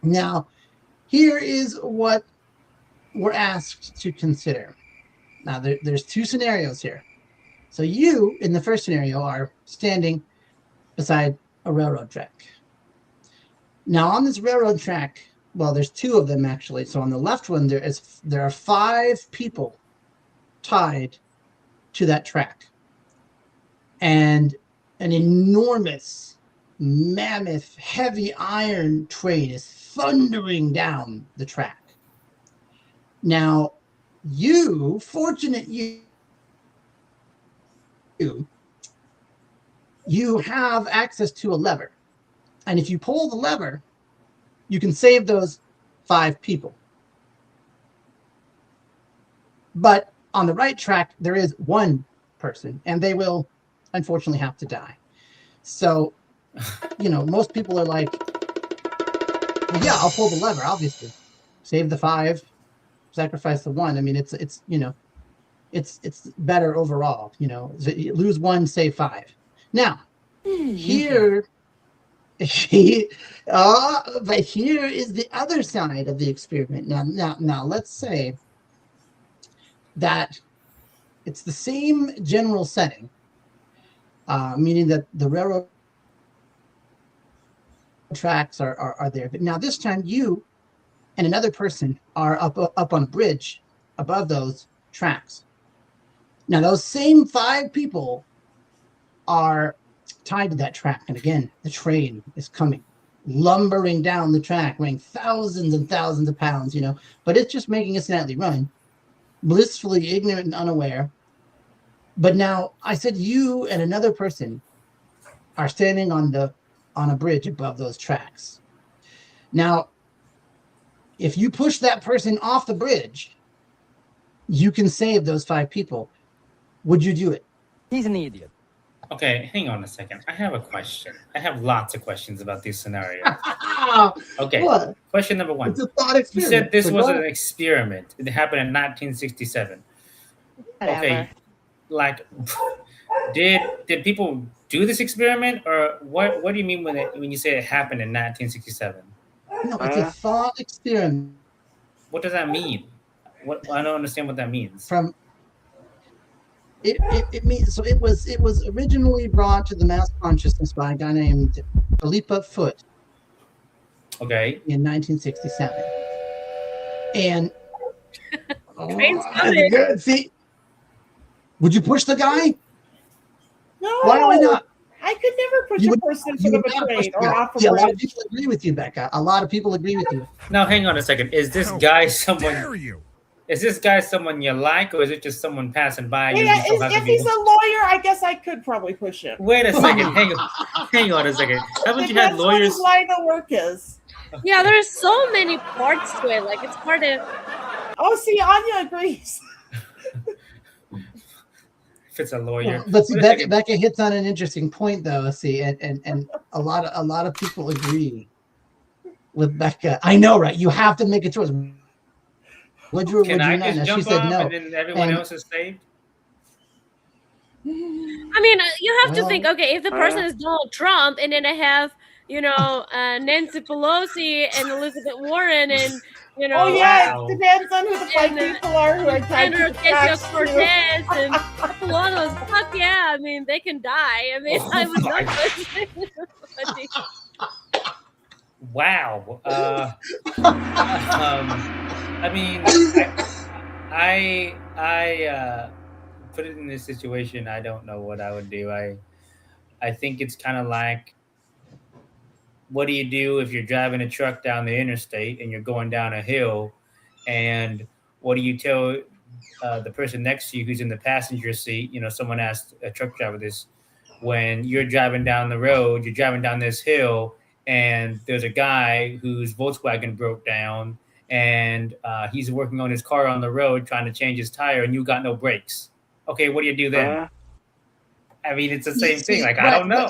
Now, here is what we're asked to consider. Now, there's two scenarios here. So you, in the first scenario, are standing beside a railroad track. Now, on this railroad track, well, there's two of them actually. So on the left one, there are 5 people tied to that track. And an enormous, mammoth, heavy iron train is thundering down the track. Now, you, fortunate you have access to a lever. And if you pull the lever, you can save those 5 people. But on the right track, there is one person, and they will unfortunately have to die. So, most people are like, well, yeah, I'll pull the lever, obviously. Save the 5, sacrifice the 1. I mean, it's better overall, lose 1, save 5. Now, here but here is the other side of the experiment. Now let's say that it's the same general setting, meaning that the railroad tracks are there. But now this time you and another person are up on a bridge above those tracks. Now those same 5 people are tied to that track, and again the train is coming, lumbering down the track, weighing thousands and thousands of pounds, but it's just making its nightly run, blissfully ignorant and unaware. But now I said you and another person are standing on a bridge above those tracks. Now, if you push that person off the bridge, you can save those 5 people. Would you do it? He's an idiot. Okay, hang on a second. I have a question. I have lots of questions about this scenario. Okay, What? question number 1. It's a thought You experiment. said this So was go an ahead. experiment. It happened in 1967. Okay, like, did people do this experiment, or what do you mean when you say it happened in 1967? No, it's a thought experiment. What does that mean? I don't understand what that means. From it means, so it was originally brought to the mass consciousness by a guy named Philippa Foot Okay. in 1967. And Train's that's coming. good. See, would you push the guy? No, Why would not? I could never push You a would- person in You front of would a not push train the or guy. off a See, a lot of bridge. people agree with you, Becca. A lot of people agree with you. Now, hang on a second. Is this guy someone? Dare you? Is this guy someone you like, or is it just someone passing by? And you Yeah, just don't have if to be- he's a lawyer, I guess I could probably push him. Wait a second. Hang on a second. Haven't you had Depends what lawyers? his line of work is. Yeah, there's so many parts to it. Like, it's hard to. Oh, see, Anya agrees. If it's a lawyer. But see, Wait a second. Becca hits on an interesting point, though. See, and a lot of people agree with Becca. I know, right? You have to make a choice. Would you or would you Can I not? just Now, she jump said off no. and then everyone And- else is saved? I mean, you have to think. Okay, if the person is Donald Trump, and then I have, Nancy Pelosi and Elizabeth Warren, and Oh, yeah, Wow. it depends on who the 5 And, people are who are tied Alexandra to the tracks, too. Ocasio-Cortez and Apollonos. Fuck yeah! I mean, they can die. I mean, I would my not push anybody. Wow. I mean, I put it in this situation. I don't know what I would do. I think it's kind of like, what do you do if you're driving a truck down the interstate and you're going down a hill, and what do you tell the person next to you who's in the passenger seat? You know, someone asked a truck driver this, when you're driving down the road, you're driving down this hill, and there's a guy whose Volkswagen broke down, and he's working on his car on the road trying to change his tire, and you got no brakes. Okay, what do you do then? I mean, it's the same thing. Like, I don't know.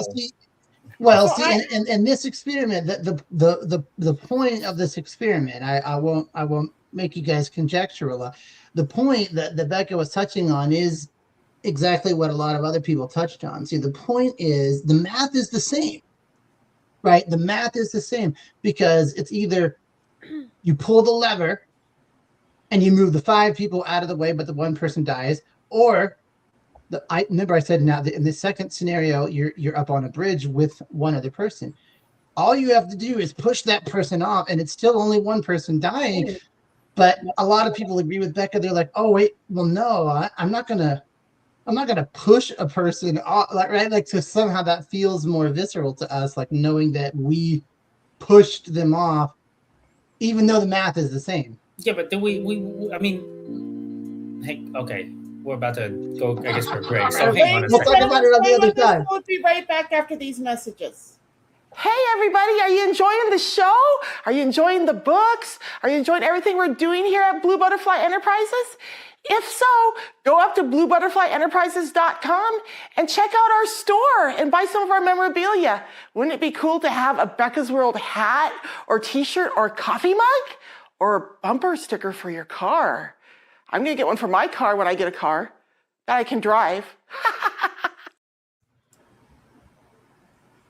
And this experiment, the point of this experiment, I won't make you guys conjecture a lot. The point that Becca was touching on is exactly what a lot of other people touched on. See, the point is the math is the same, right? The math is the same, because it's either you pull the lever and you move the 5 people out of the way, but the 1 person dies, or I remember I said now that in the second scenario, you're up on a bridge with 1 other person. All you have to do is push that person off, and it's still only 1 person dying. But a lot of people agree with Becca. They're like, "Oh wait, well no, I'm not gonna push a person off, right? Like, so somehow that feels more visceral to us, like knowing that we pushed them off, even though the math is the same." Yeah, but do we I mean, hey, okay. We're about to go, I guess, for a break. So hang on a We'll second. talk about it on the other side. We'll be right back after these messages. Hey, everybody, are you enjoying the show? Are you enjoying the books? Are you enjoying everything we're doing here at Blue Butterfly Enterprises? If so, go up to bluebutterflyenterprises.com and check out our store and buy some of our memorabilia. Wouldn't it be cool to have a Becca's World hat or t-shirt or coffee mug or a bumper sticker for your car? I'm going to get one for my car when I get a car that I can drive.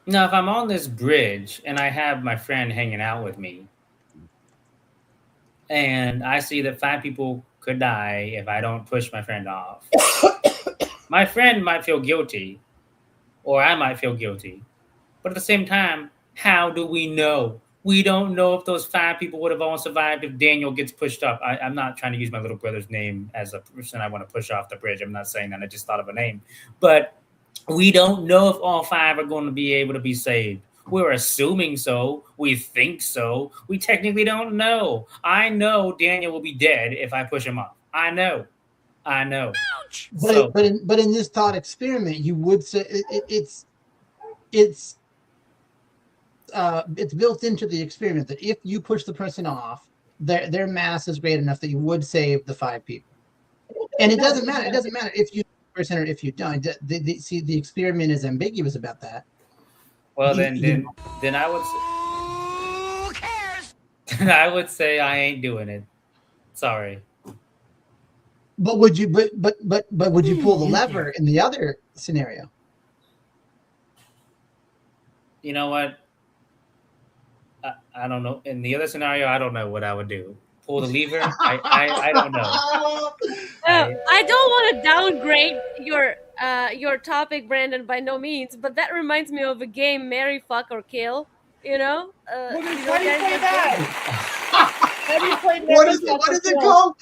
Now, if I'm on this bridge and I have my friend hanging out with me, and I see that 5 people could die if I don't push my friend off, my friend might feel guilty, or I might feel guilty. But at the same time, how do we know? We don't know if those 5 people would have all survived if Daniel gets pushed up. I'm not trying to use my little brother's name as a person I want to push off the bridge. I'm not saying that. I just thought of a name. But we don't know if all 5 are going to be able to be saved. We're assuming so. We think so. We technically don't know. I know Daniel will be dead if I push him off. I know. But in this thought experiment, you would say it's built into the experiment that if you push the person off, their mass is great enough that you would save the 5 people. And it doesn't matter. It doesn't matter if you person or if you don't. See, the experiment is ambiguous about that. Well, then I would. Who cares? I would say I ain't doing it. Sorry. But would you? But would you pull the lever in the other scenario? You know what? I don't know. In the other scenario, I don't know what I would do. Pull the lever? I don't know. I don't want to downgrade your topic, Brandon, by no means, but that reminds me of a game, Marry, Fuck, or Kill. You know? Why do you play that? How do you play What is it called?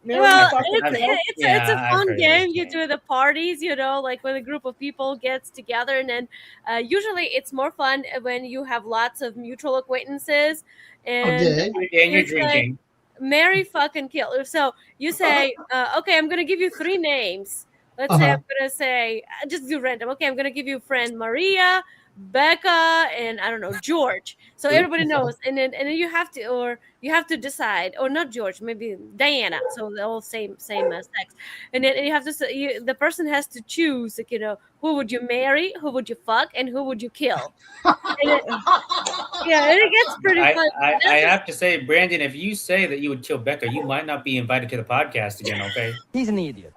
Well, it's a fun game you do at the parties, you know, like when a group of people gets together, and then usually it's more fun when you have lots of mutual acquaintances and you're drinking. Like, marry, fuck, and kill. So you say, okay, I'm gonna give you 3 names. Let's say I'm gonna say, just do random. Okay, I'm gonna give you friend Maria, Becca, and I don't know, George. So everybody knows, and then you have to decide, or not George, maybe Diana. So they're all same sex, and then you have to the person has to choose, like, you know, who would you marry, who would you fuck, and who would you kill. And it gets pretty fun. I have to say, Brandon, if you say that you would kill Becca, you might not be invited to the podcast again. Okay? He's an idiot.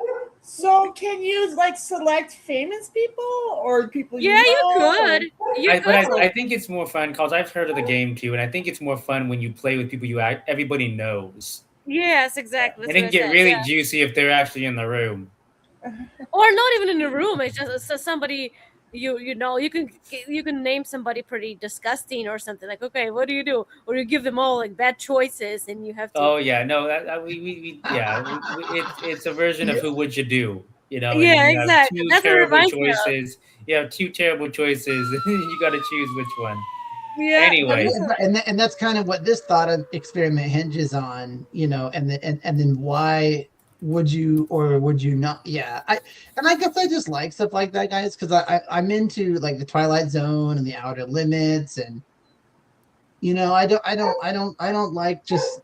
So can you like select famous people or people? Yeah, you could. I think it's more fun because I've heard of the game too, and I think it's more fun when you play with people everybody knows. Yes, exactly. And it can get really juicy if they're actually in the room. Or not even in the room. It's just somebody you know you can name somebody pretty disgusting or something like, okay, what do you do? Or you give them all like bad choices and you have to. Oh yeah, no, we yeah, it's a version of Yeah. who would you do, and Yeah, you have exactly. two That's what it terrible reminds me of. choices. You have two terrible choices, you got to choose which one. Yeah, Anyway, And that's kind of what this thought experiment hinges on, and then why would you or would you not? Yeah, I guess I just like stuff like that, guys, because I'm into like the Twilight Zone and the Outer Limits, and I don't like just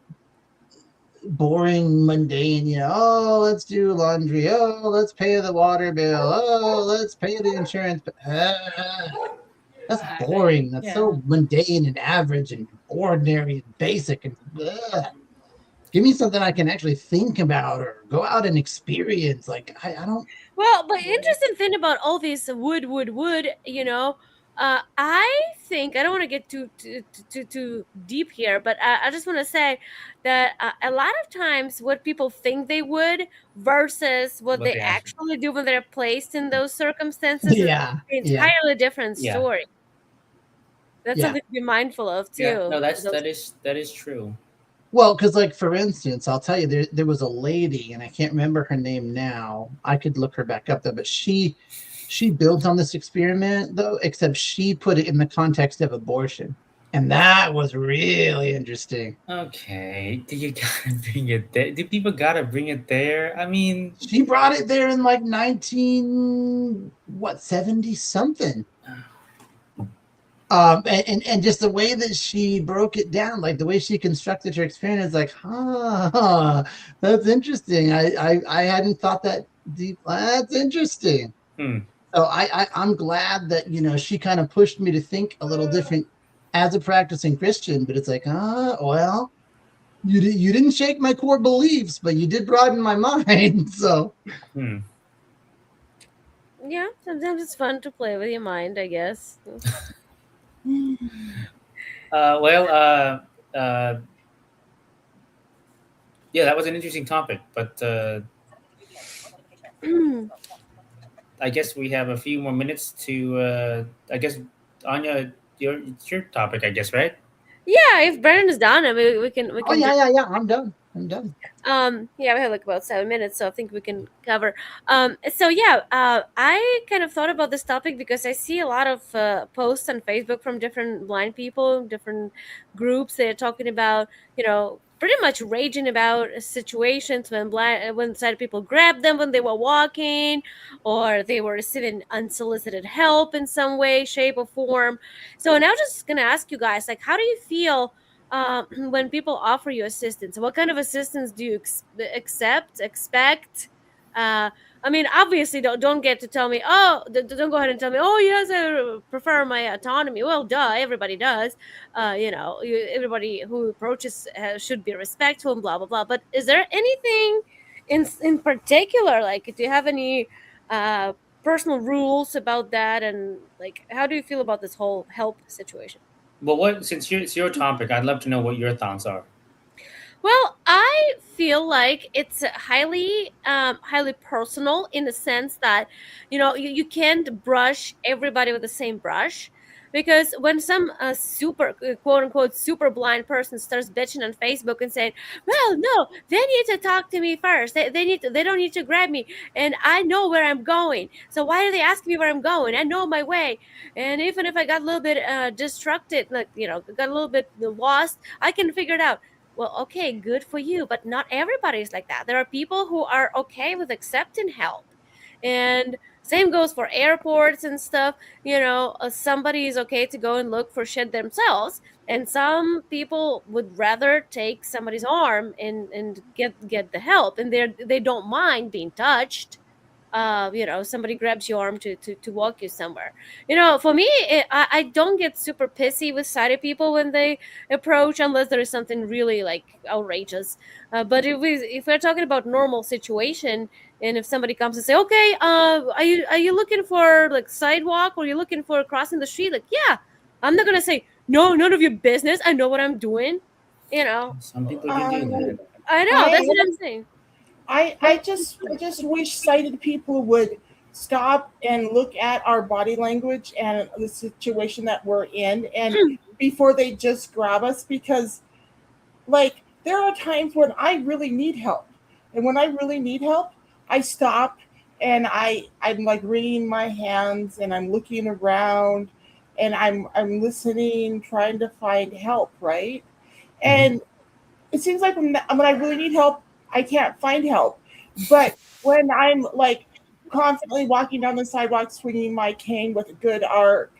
boring, mundane, oh, let's do laundry, oh, let's pay the water bill, oh, let's pay the insurance. That's boring. That's so mundane and average and ordinary and basic. And give me something I can actually think about or go out and experience. Like I don't. well, but interesting thing about all these wood, I think I don't want to get too deep here, but I just want to say that a lot of times what people think they would versus what What they they actually do when they're placed in those circumstances Yeah. is an entirely different Yeah. story. That's Yeah. something to be mindful of too. yeah, no, Those- that is true. Well, because like for instance, I'll tell you, there was a lady, and I can't remember her name now. I could look her back up though, but she built on this experiment though, except she put it in the context of abortion, and that was really interesting. Okay, do you gotta bring it there? Do people gotta bring it there? I mean, She brought it there in like 70 something. And just the way that she broke it down, like the way she constructed her experience, like, that's interesting. I hadn't thought that deep. That's interesting. So I'm glad that she kind of pushed me to think a little different as a practicing Christian. But it's like, well, you didn't shake my core beliefs, but you did broaden my mind. So. Yeah, sometimes it's fun to play with your mind, I guess. Yeah, that was an interesting topic, but I guess we have a few more minutes to. I guess Anya, it's your topic, I guess, right? Yeah, if Brennan is done, I mean, we can. Oh yeah. I'm done. Yeah, we have like about 7 minutes, so I think we can cover. I kind of thought about this topic because I see a lot of posts on Facebook from different blind people, different groups. They're talking about, pretty much raging about situations when sighted people grabbed them when they were walking, or they were receiving unsolicited help in some way, shape, or form. So now, just gonna ask you guys, like, how do you feel? When people offer you assistance, what kind of assistance do you expect? I mean, obviously, don't get to tell me, don't go ahead and tell me, oh, yes, I prefer my autonomy. Well, duh, everybody does. Everybody who approaches should be respectful and blah, blah, blah. But is there anything in particular, like, do you have any personal rules about that? And, like, how do you feel about this whole help situation? Well, since it's your topic, I'd love to know what your thoughts are. Well, I feel like it's highly personal in the sense that, you can't brush everybody with the same brush, because when some super quote unquote super blind person starts bitching on Facebook and saying, well, no, they need to talk to me first. They don't need to grab me, and I know where I'm going. So why are they asking me where I'm going? I know my way, and even if I got a little bit distracted, got a little bit lost, I can figure it out. Well, okay, good for you, but not everybody is like that. There are people who are okay with accepting help, and same goes for airports and stuff. Somebody is okay to go and look for shit themselves, and some people would rather take somebody's arm and get the help, and they don't mind being touched. Somebody grabs your arm to walk you somewhere. For me, I don't get super pissy with sighted people when they approach, unless there is something really like outrageous. But if we're talking about normal situation, and if somebody comes and say, okay, are you looking for like sidewalk, or are you looking for crossing the street? Like, yeah, I'm not gonna say no, none of your business. I know what I'm doing. Some people can do that. I know, that's what I'm saying. I just wish sighted people would stop and look at our body language and the situation that we're in, and before they just grab us, because like there are times when I really need help, and when I really need help, I stop and I'm like wringing my hands and I'm looking around and I'm listening, trying to find help, right? And it seems like when I really need help, I can't find help. But when I'm like constantly walking down the sidewalk, swinging my cane with a good arc,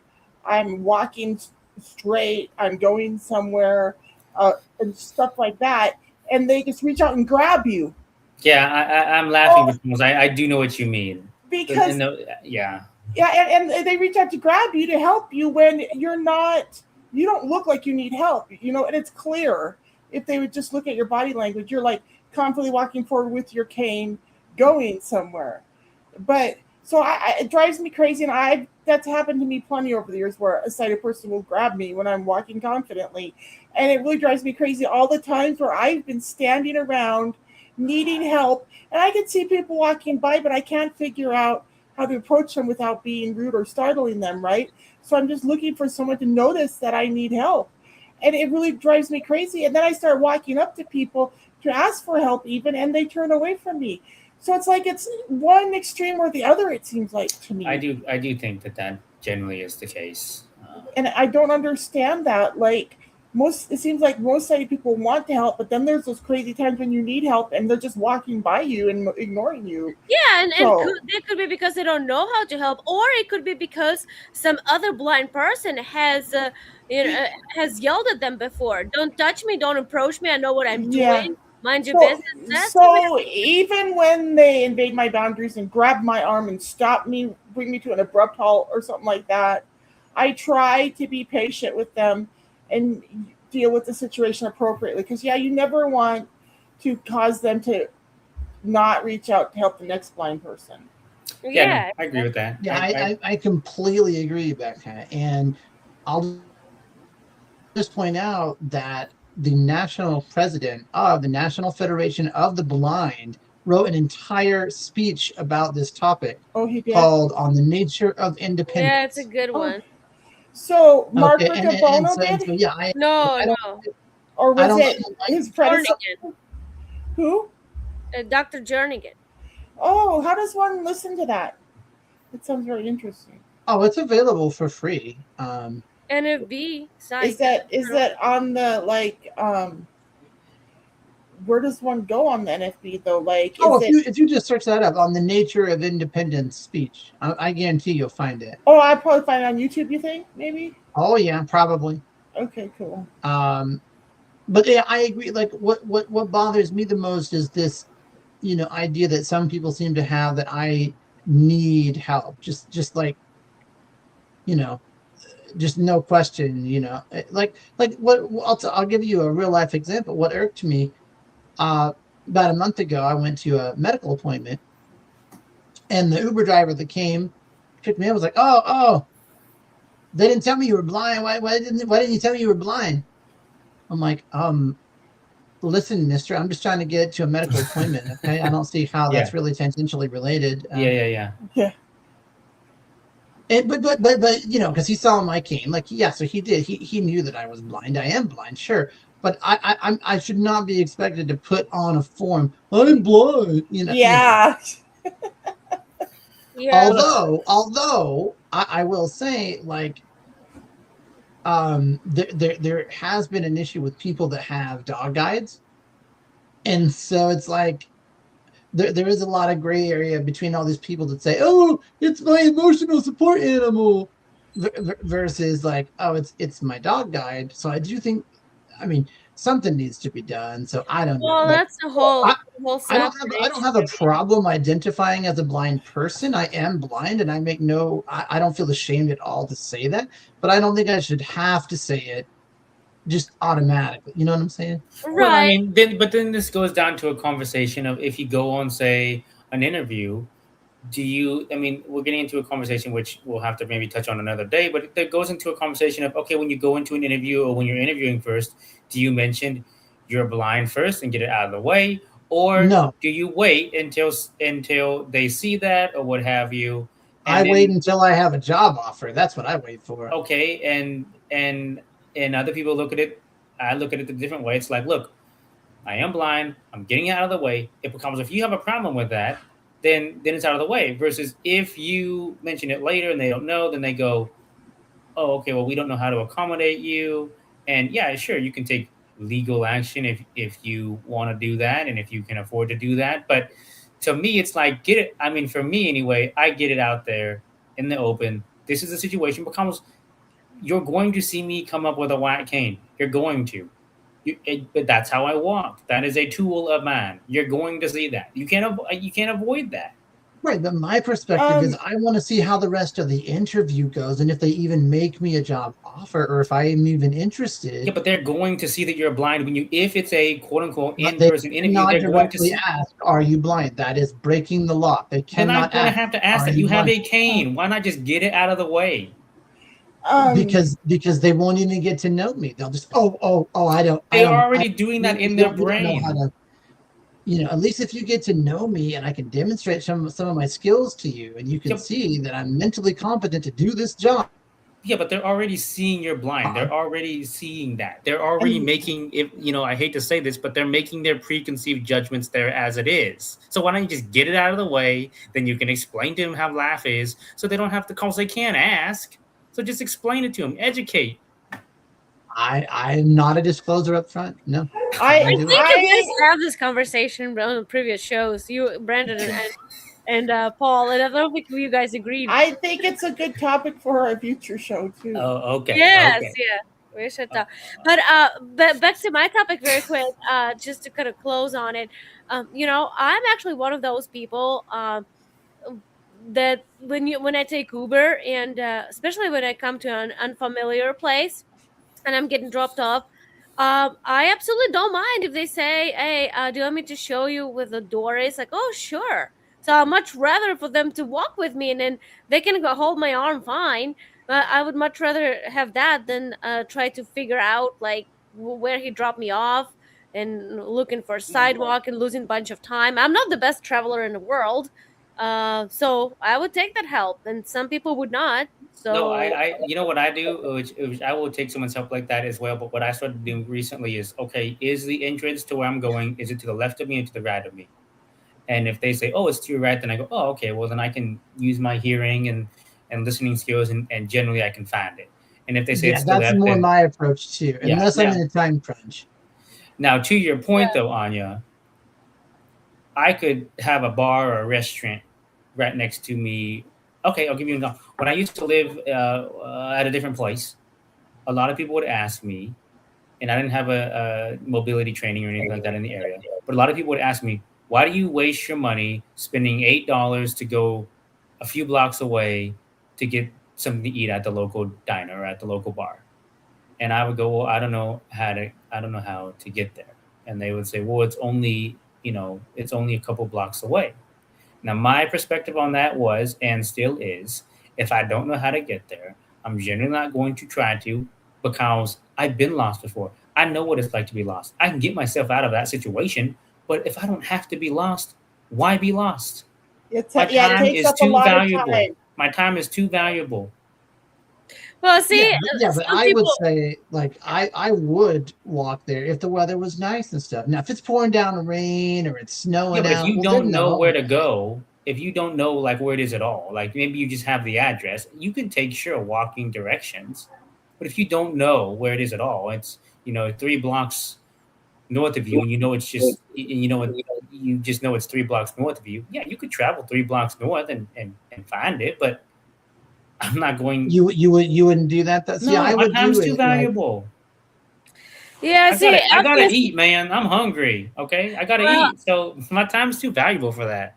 I'm walking straight, I'm going somewhere, and stuff like that, and they just reach out and grab you. Yeah, I'm laughing because I do know what you mean. Because yeah, and they reach out to grab you to help you when you don't look like you need help, and it's clear if they would just look at your body language, you're like confidently walking forward with your cane, going somewhere. But so it drives me crazy, and that's happened to me plenty over the years where a sighted person will grab me when I'm walking confidently, and it really drives me crazy all the times where I've been standing around needing help, and I can see people walking by, but I can't figure out how to approach them without being rude or startling them, right? So I'm just looking for someone to notice that I need help, and it really drives me crazy. And then I start walking up to people to ask for help even, and they turn away from me. So it's like it's one extreme or the other, it seems like to me. I do think that generally is the case. And I don't understand that. Like it seems like most sighted people want to help, but then there's those crazy times when you need help and they're just walking by you and ignoring you. Yeah, and it could be because they don't know how to help, or it could be because some other blind person has yelled at them before. Don't touch me, don't approach me, I know what I'm doing. Mind your business. So even when they invade my boundaries and grab my arm and stop me, bring me to an abrupt halt or something like that, I try to be patient with them and deal with the situation appropriately. Because you never want to cause them to not reach out to help the next blind person. Yeah, no, I agree with that. Yeah, I completely agree, Becca. And I'll just point out that the national president of the National Federation of the Blind wrote an entire speech about this topic. Oh, he did? Called "On the Nature of Independence." Yeah, it's a good one. So Mark Riccobono did? So, yeah, no. Or was it his predecessor? Who? Dr. Jernigan. Oh, how does one listen to that? It sounds very interesting. Oh, it's available for free. NFB site. Is that on the where does one go on the NFB though? Like, if you just search that up on the nature of independence speech, I guarantee you'll find it. Oh, I'd probably find it on YouTube. You think maybe? Oh yeah, probably. Okay, cool. But yeah, I agree. Like, what bothers me the most is this, idea that some people seem to have that I need help. Just like, just no question. Like what? I'll give you a real life example. What irked me. About a month ago, I went to a medical appointment, and the Uber driver that came picked me up was like, "Oh, they didn't tell me you were blind. Why didn't you tell me you were blind?" I'm like, listen, mister, I'm just trying to get to a medical appointment. Okay, I don't see how that's really tangentially related. Yeah. And, but because he saw my cane, so he did. He knew that I was blind. I am blind, sure. But I should not be expected to put on a form. I'm blind, Yeah. Yeah. Although I will say, there has been an issue with people that have dog guides, and so it's like there is a lot of gray area between all these people that say, "Oh, it's my emotional support animal," versus like, "Oh, it's my dog guide." So I do think. I mean, something needs to be done. So I don't know. Well, that's the whole. I don't have a problem identifying as a blind person. I am blind, and I don't feel ashamed at all to say that. But I don't think I should have to say it just automatically. You know what I'm saying? Right. Well, I mean, then this goes down to a conversation of if you go on, say, an interview. We're getting into a conversation which we'll have to maybe touch on another day, but it goes into a conversation of, okay, when you go into an interview or when you're interviewing first, do you mention you're blind first and get it out of the way? or No. do you wait until they see that or what have you? I wait until I have a job offer. That's what I wait for. Okay, and other people look at it. I look at it a different way. It's like, look, I am blind. I'm getting it out of the way. It becomes if you have a problem with that, then it's out of the way. Versus if you mention it later and they don't know, then they go, oh, okay, well, we don't know how to accommodate you. And yeah, sure, you can take legal action if you want to do that and if you can afford to do that. But to me, it's like get it. I mean, for me anyway, I get it out there in the open. This is a situation becomes you're going to see me come up with a white cane. You're going to. But that's how I walk. That is a tool of mine. You're going to see that. You can't avoid that. Right, but my perspective is I want to see how the rest of the interview goes and if they even make me a job offer or if I am even interested. Yeah, but they're going to see that you're blind if it's a quote unquote in-person interview. They're going to see. Ask, are you blind? That is breaking the law. They cannot. They're not going to have to ask that. You have a cane. Why not just get it out of the way? Because they won't even get to know me. They'll just I don't. They're already doing that in their brain. At least if you get to know me and I can demonstrate some of my skills to you and you can see that I'm mentally competent to do this job. Yeah, but they're already seeing you're blind. They're already seeing that. They're already making it, I hate to say this, but they're making their preconceived judgments there as it is. So why don't you just get it out of the way? Then you can explain to them how laugh is so they don't have to call. They can't ask. So just explain it to them. Educate. I'm not a disclosor up front. No. I think you guys have this conversation on the previous shows. You, Brandon, and Paul, and I don't think you guys agreed. I think it's a good topic for our future show too. Oh, okay. Yes, okay. yeah. We should talk. But back to my topic very quick, just to kind of close on it. I'm actually one of those people that when I take Uber and especially when I come to an unfamiliar place and I'm getting dropped off, I absolutely don't mind if they say, hey, do you want me to show you where the door is? Like, oh, sure. So I'd much rather for them to walk with me and then they can go hold my arm fine. But I would much rather have that than try to figure out like where he dropped me off and looking for a sidewalk and losing a bunch of time. I'm not the best traveler in the world. So I would take that help and some people would not. So no, I you know what I do, which I will take someone's help like that as well. But what I started doing recently is, okay, is the entrance to where I'm going, is it to the left of me or to the right of me? And if they say, oh, it's to your right, then I go, oh, okay, well, then I can use my hearing and listening skills and generally I can find it. And if they say it's to the left, that's more my approach too, unless I'm in a time crunch. Now, to your point though, Anya, I could have a bar or a restaurant right next to me. Okay, I'll give you an example. When I used to live at a different place, a lot of people would ask me, and I didn't have a mobility training or anything like that in the area, but a lot of people would ask me, why do you waste your money spending $8 to go a few blocks away to get something to eat at the local diner or at the local bar? And I would go, well, I don't know how to get there. And they would say, well, it's only a couple blocks away. Now, my perspective on that was, and still is, if I don't know how to get there, I'm generally not going to try to because I've been lost before. I know what it's like to be lost. I can get myself out of that situation, but if I don't have to be lost, why be lost? It takes up a lot of time. My time is too valuable. Well, see, but I would say, like, I would walk there if the weather was nice and stuff. Now, if it's pouring down rain or it's snowing, but if you don't know where to go, if you don't know like where it is at all, like maybe you just have the address, you can take walking directions. But if you don't know where it is at all, it's 3 blocks north of you, and it's just you just know it's 3 blocks north of you. Yeah, you could travel 3 blocks north and find it, but I'm not going. You wouldn't do that. I would. My time's too valuable. Yeah, I gotta eat, man. I'm hungry. Okay, I gotta eat. So my time's too valuable for that.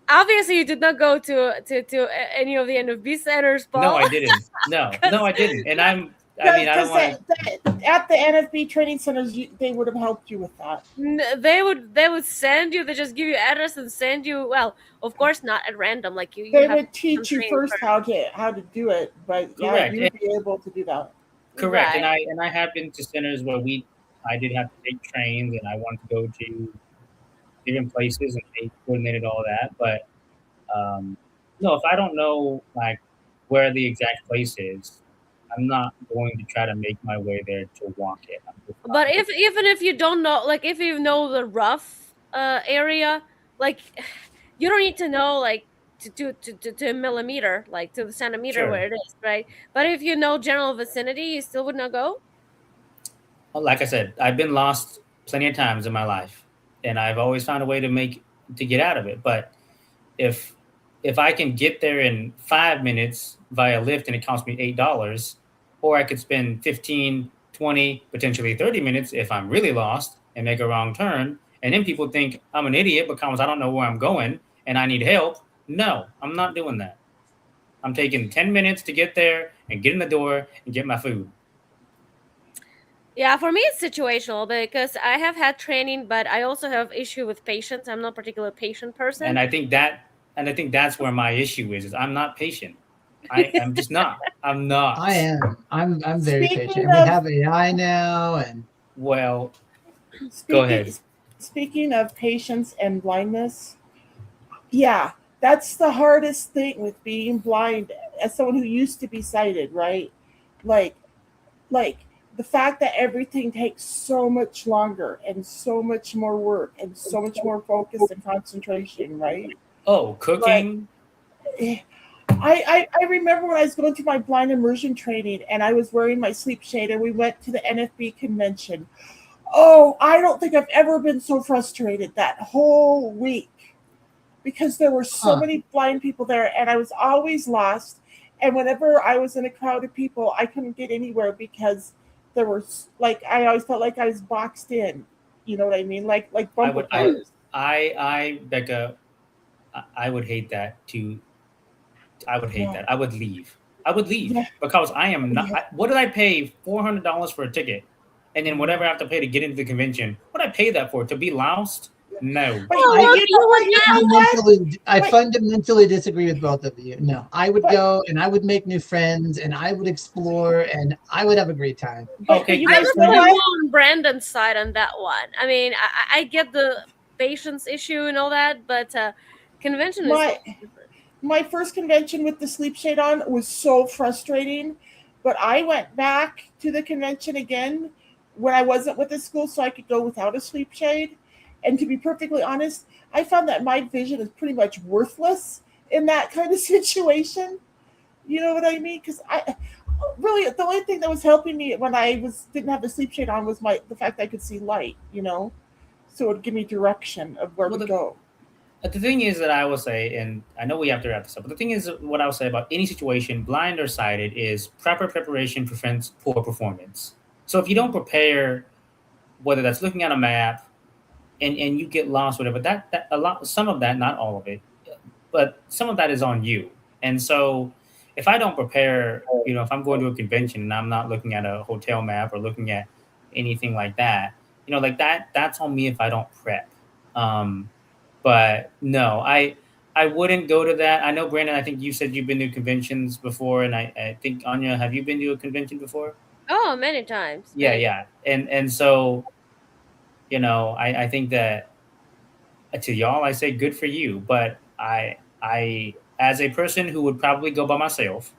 Obviously, you did not go to any of the NFB centers, Paul. No, I didn't. No, I didn't. And I don't want to. At the NFB training centers, they would have helped you with that. They would send you. They just give you address and send you. Well, of course, not at random. Like you. They would teach you first how to do it, but yeah, you'd be able to do that. Correct, right. And I have been to centers where I did have to take trains, and I wanted to go to different places, and they coordinated all that. But no, if I don't know like where the exact place is, I'm not going to try to make my way there to walk it. I'm just not But gonna- if even if you don't know, like if you know the rough area, like you don't need to know like to a millimeter, like to the centimeter Sure. where it is, right? But if you know general vicinity, you still would not go. like I said, I've been lost plenty of times in my life, and I've always found a way to get out of it. But if I can get there in 5 minutes via Lyft and it costs me $8, or I could spend 15, 20, potentially 30 minutes if I'm really lost and make a wrong turn, and then people think I'm an idiot because I don't know where I'm going and I need help. No, I'm not doing that. I'm taking 10 minutes to get there and get in the door and get my food. Yeah, for me it's situational because I have had training, but I also have issue with patience. I'm not a particular patient person. And I think that's where my issue is I'm not patient. I'm just not. I'm not. I am. I'm very Speaking patient. We of- have AI now, and Well, Speaking, ahead. Speaking of patience and blindness, yeah, that's the hardest thing with being blind as someone who used to be sighted, right? Like the fact that everything takes so much longer and so much more work and so much more focus and concentration, right? cooking. I remember when I was going through my blind immersion training and I was wearing my sleep shade and we went to the NFB convention. Oh, I don't think I've ever been so frustrated that whole week because there were so many blind people there and I was always lost. And whenever I was in a crowd of people, I couldn't get anywhere because there was like I always felt like I was boxed in. You know what I mean? Like bumper cars. Becca, I would hate that too. I would hate Yeah. that. I would leave. Yeah. Because I am not. Yeah. What did I pay $400 for a ticket, and then whatever I have to pay to get into the convention? What did I pay that for? To be lost? No. But Oh, you well, know you what? You know what? I Wait. fundamentally disagree with both of you. No, I would But- go and I would make new friends and I would explore and I would have a great time. But Okay, you I guys was know more what? on Brandon's side on that one. I mean, I get the patience issue and all that, but convention My- is different. My first convention with the sleep shade on was so frustrating, but I went back to the convention again when I wasn't with the school so I could go without a sleep shade. And to be perfectly honest, I found that my vision is pretty much worthless in that kind of situation. You know what I mean? Because I really the only thing that was helping me when I didn't have the sleep shade on was the fact that I could see light. You know, so it would give me direction of where Well, to go. The thing is that I will say, and I know we have to wrap this up, but the thing is, what I will say about any situation, blind or sighted, is proper preparation prevents poor performance. So if you don't prepare, whether that's looking at a map, and you get lost, whatever, that a lot, some of that, not all of it, but some of that is on you. And so if I don't prepare, if I'm going to a convention and I'm not looking at a hotel map or looking at anything like that, that's on me if I don't prep. But no, I wouldn't go to that. I know, Brandon, I think you said you've been to conventions before, and I think, Anya, have you been to a convention before? Oh, many times. Yeah. And so, I think that to y'all, I say good for you. But I as a person who would probably go by myself,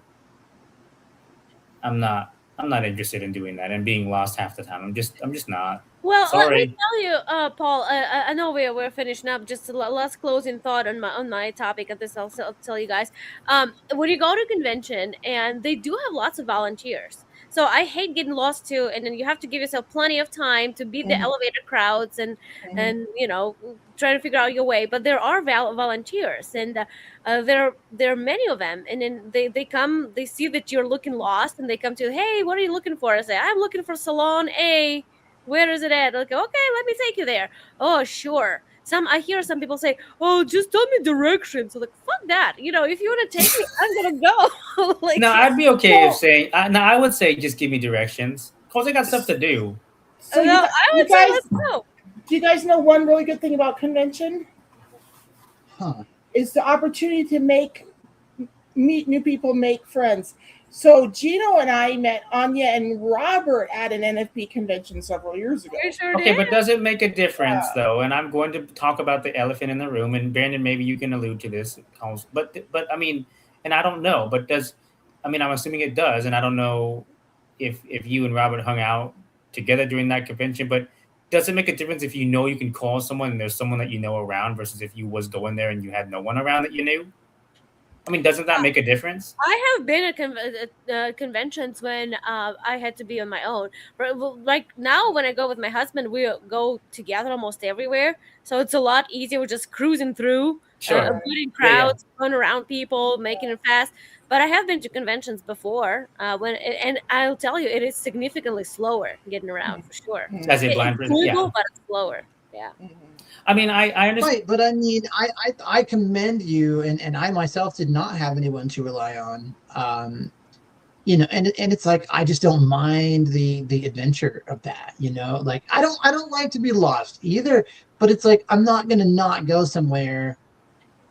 I'm not interested in doing that and being lost half the time. I'm just not. Well, let me Sorry. tell you, Paul. I know we're finishing up. Just a last closing thought on my topic. At this, I'll tell you guys. When you go to a convention, and they do have lots of volunteers. So I hate getting lost too, and then you have to give yourself plenty of time to beat the elevator crowds and try to figure out your way. But there are volunteers, and there are many of them. And then they come, they see that you're looking lost, and they come to, hey, what are you looking for? I say, I'm looking for Salon A. Where is it at? Like, okay, let me take you there. Oh, sure. I hear some people say, oh, just tell me directions. So like, fuck that. If you want to take me, I'm gonna go. Like, No, I'd be okay if saying. I would say just give me directions because I got stuff to do. So no, I would say let's go. do you guys know one really good thing about convention? Huh. Is the opportunity to make meet new people, make friends. So Gino and I met Anya and Robert at an NFB convention several years ago. You sure Okay, did. but does it make a difference though? And I'm going to talk about the elephant in the room. And Brandon, maybe you can allude to this. But I mean, and I don't know. But I'm assuming it does. And I don't know if you and Robert hung out together during that convention. But does it make a difference if you know you can call someone and there's someone that you know around versus if you was going there and you had no one around that you knew? I mean, doesn't that make a difference? I have been at conventions when I had to be on my own. Like now, when I go with my husband, we go together almost everywhere. So it's a lot easier. We're just cruising through, Sure. avoiding crowds, going around people, making it fast. But I have been to conventions before, and I'll tell you, it is significantly slower getting around for sure. As a blind person, It's doable, yeah. but it's slower. Yeah. I mean, I understand. Right, but I mean, I commend you, and I myself did not have anyone to rely on. And it's like I just don't mind the adventure of that. Like I don't like to be lost either. But it's like I'm not gonna not go somewhere.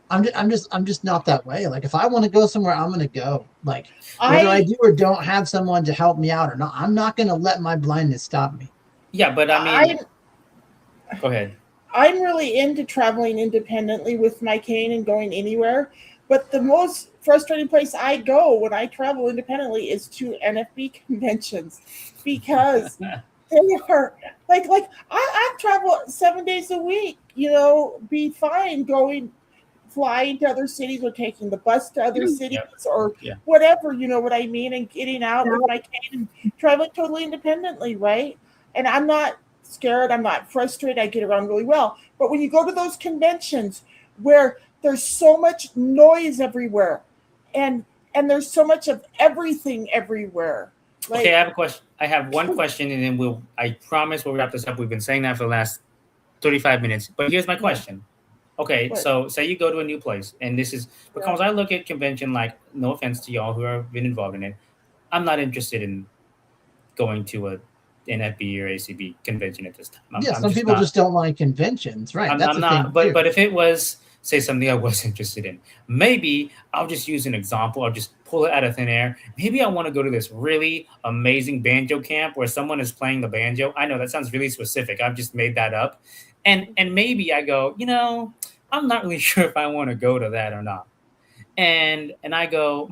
I'm just not that way. Like if I want to go somewhere, I'm gonna go. Like whether I do or don't have someone to help me out or not, I'm not gonna let my blindness stop me. Yeah, but I mean, go ahead. I'm really into traveling independently with my cane and going anywhere. But the most frustrating place I go when I travel independently is to NFB conventions because they are like I travel 7 days a week, be fine flying to other cities or taking the bus to other cities or whatever, you know what I mean? And getting out with my cane and traveling totally independently, right? And I'm not scared, I'm not frustrated, I get around really well. But when you go to those conventions where there's so much noise everywhere and there's so much of everything everywhere. Like, Okay, I have a question. I have one question and then I promise we'll wrap this up. We've been saying that for the last 35 minutes. But here's my question. Okay, What? so say you go to a new place, and this is because I look at convention like, no offense to y'all who have been involved in it, I'm not interested in going to a NFB or ACB convention at this time. Some people just don't like conventions, right? I'm not. But if it was, say, something I was interested in, maybe I'll just use an example. I'll just pull it out of thin air. Maybe I want to go to this really amazing banjo camp where someone is playing the banjo. I know that sounds really specific. I've just made that up. And maybe I go, I'm not really sure if I want to go to that or not. And I go,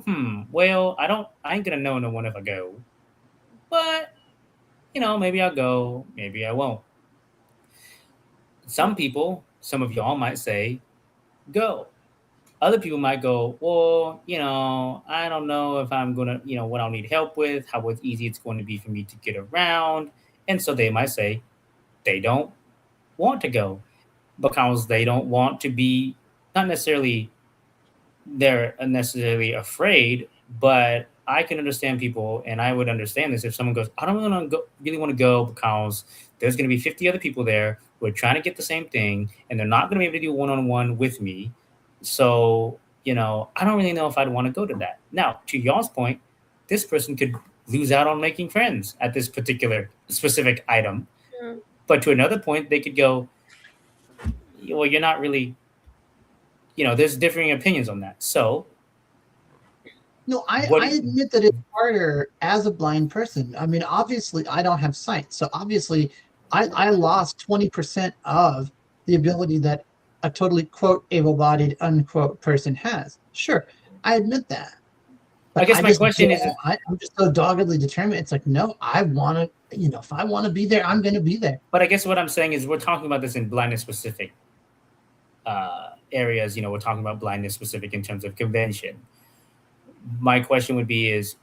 well, I ain't gonna know no one if I go. But maybe I'll go, maybe I won't. Some people, some of y'all might say, go. Other people might go, well, I don't know if I'm going to, what I'll need help with, how easy it's going to be for me to get around. And so they might say they don't want to go because they don't want to be, they're necessarily afraid, but I can understand people, and I would understand this if someone goes, I don't really want to go because there's going to be 50 other people there who are trying to get the same thing, and they're not going to be able to do one-on-one with me. So, I don't really know if I'd want to go to that. Now, to y'all's point, this person could lose out on making friends at this particular specific item. Yeah. But to another point, they could go, well, you're not really, there's differing opinions on that. So, no, I admit that it's harder as a blind person. I mean, obviously, I don't have sight. So obviously, I lost 20% of the ability that a totally, quote, able-bodied, unquote, person has. Sure, I admit that. But I guess my question is... I'm just so doggedly determined. It's like, no, I want to, if I want to be there, I'm going to be there. But I guess what I'm saying is we're talking about this in blindness-specific areas. We're talking about blindness-specific in terms of convention. My question would be is,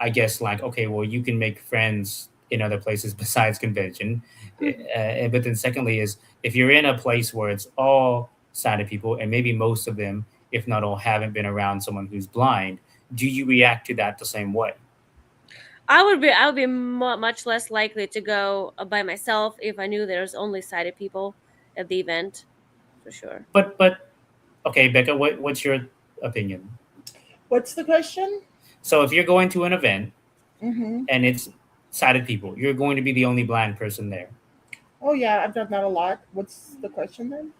I guess, like, okay, well, you can make friends in other places besides convention. But then secondly is, if you're in a place where it's all sighted people, and maybe most of them, if not all, haven't been around someone who's blind, do you react to that the same way? I would be much less likely to go by myself if I knew there's only sighted people at the event, for sure. But okay, Becca, what's your opinion? What's the question? So if you're going to an event Mm-hmm. and it's sighted people, you're going to be the only blind person there. Oh yeah, I've done that a lot. What's the question then?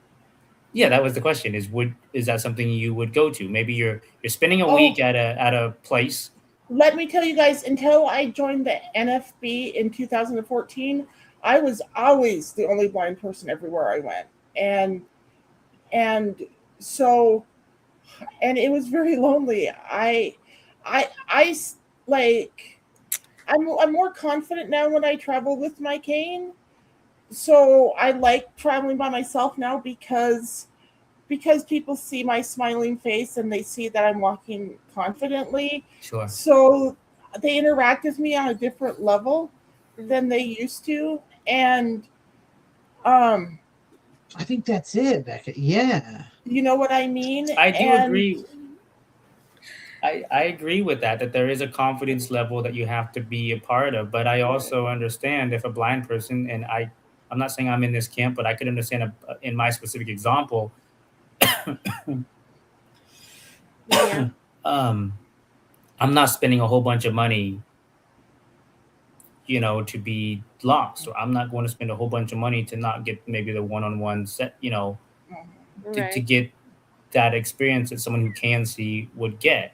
Yeah, that was the question. Is that something you would go to? Maybe you're spending a Oh. week at a place. Let me tell you guys, until I joined the NFB in 2014, I was always the only blind person everywhere I went. And so, and it was very lonely. I'm more confident now when I travel with my cane. So I like traveling by myself now because people see my smiling face and they see that I'm walking confidently. Sure. So they interact with me on a different level than they used to. And I think that's it, Becca. Yeah. you know what I mean? I do And agree. I agree with that there is a confidence level that you have to be a part of. But I also understand if a blind person, and I'm not saying I'm in this camp, but I could understand in my specific example. Yeah. I'm not spending a whole bunch of money, to be lost, or I'm not going to spend a whole bunch of money to not get maybe the one-on-one set, to Right. get that experience that someone who can see would get.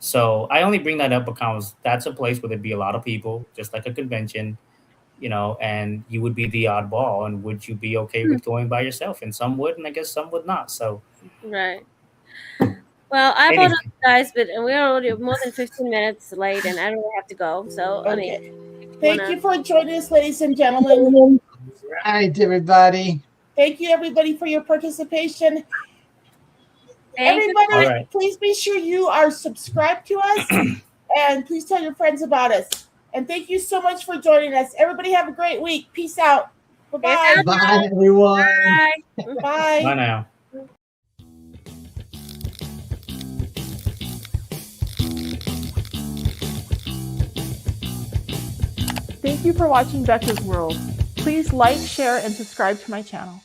So I only bring that up because that's a place where there'd be a lot of people, just like a convention, and you would be the oddball. And would you be okay with going by yourself? And some would, and I guess some would not. So Right. Well, I Anyway. apologize, guys, but we're already more than 15 minutes late, and I really have to go. So, I mean, okay. Thank you for joining us, ladies and gentlemen. All right, everybody. Thank you, everybody, for your participation. thank you. Everybody, All right. please be sure you are subscribed to us and please tell your friends about us. And thank you so much for joining us. Everybody have a great week. Peace out. Bye-bye. Bye, everyone. Bye. Bye. Bye now. Thank you for watching Becca's World. Please like, share, and subscribe to my channel.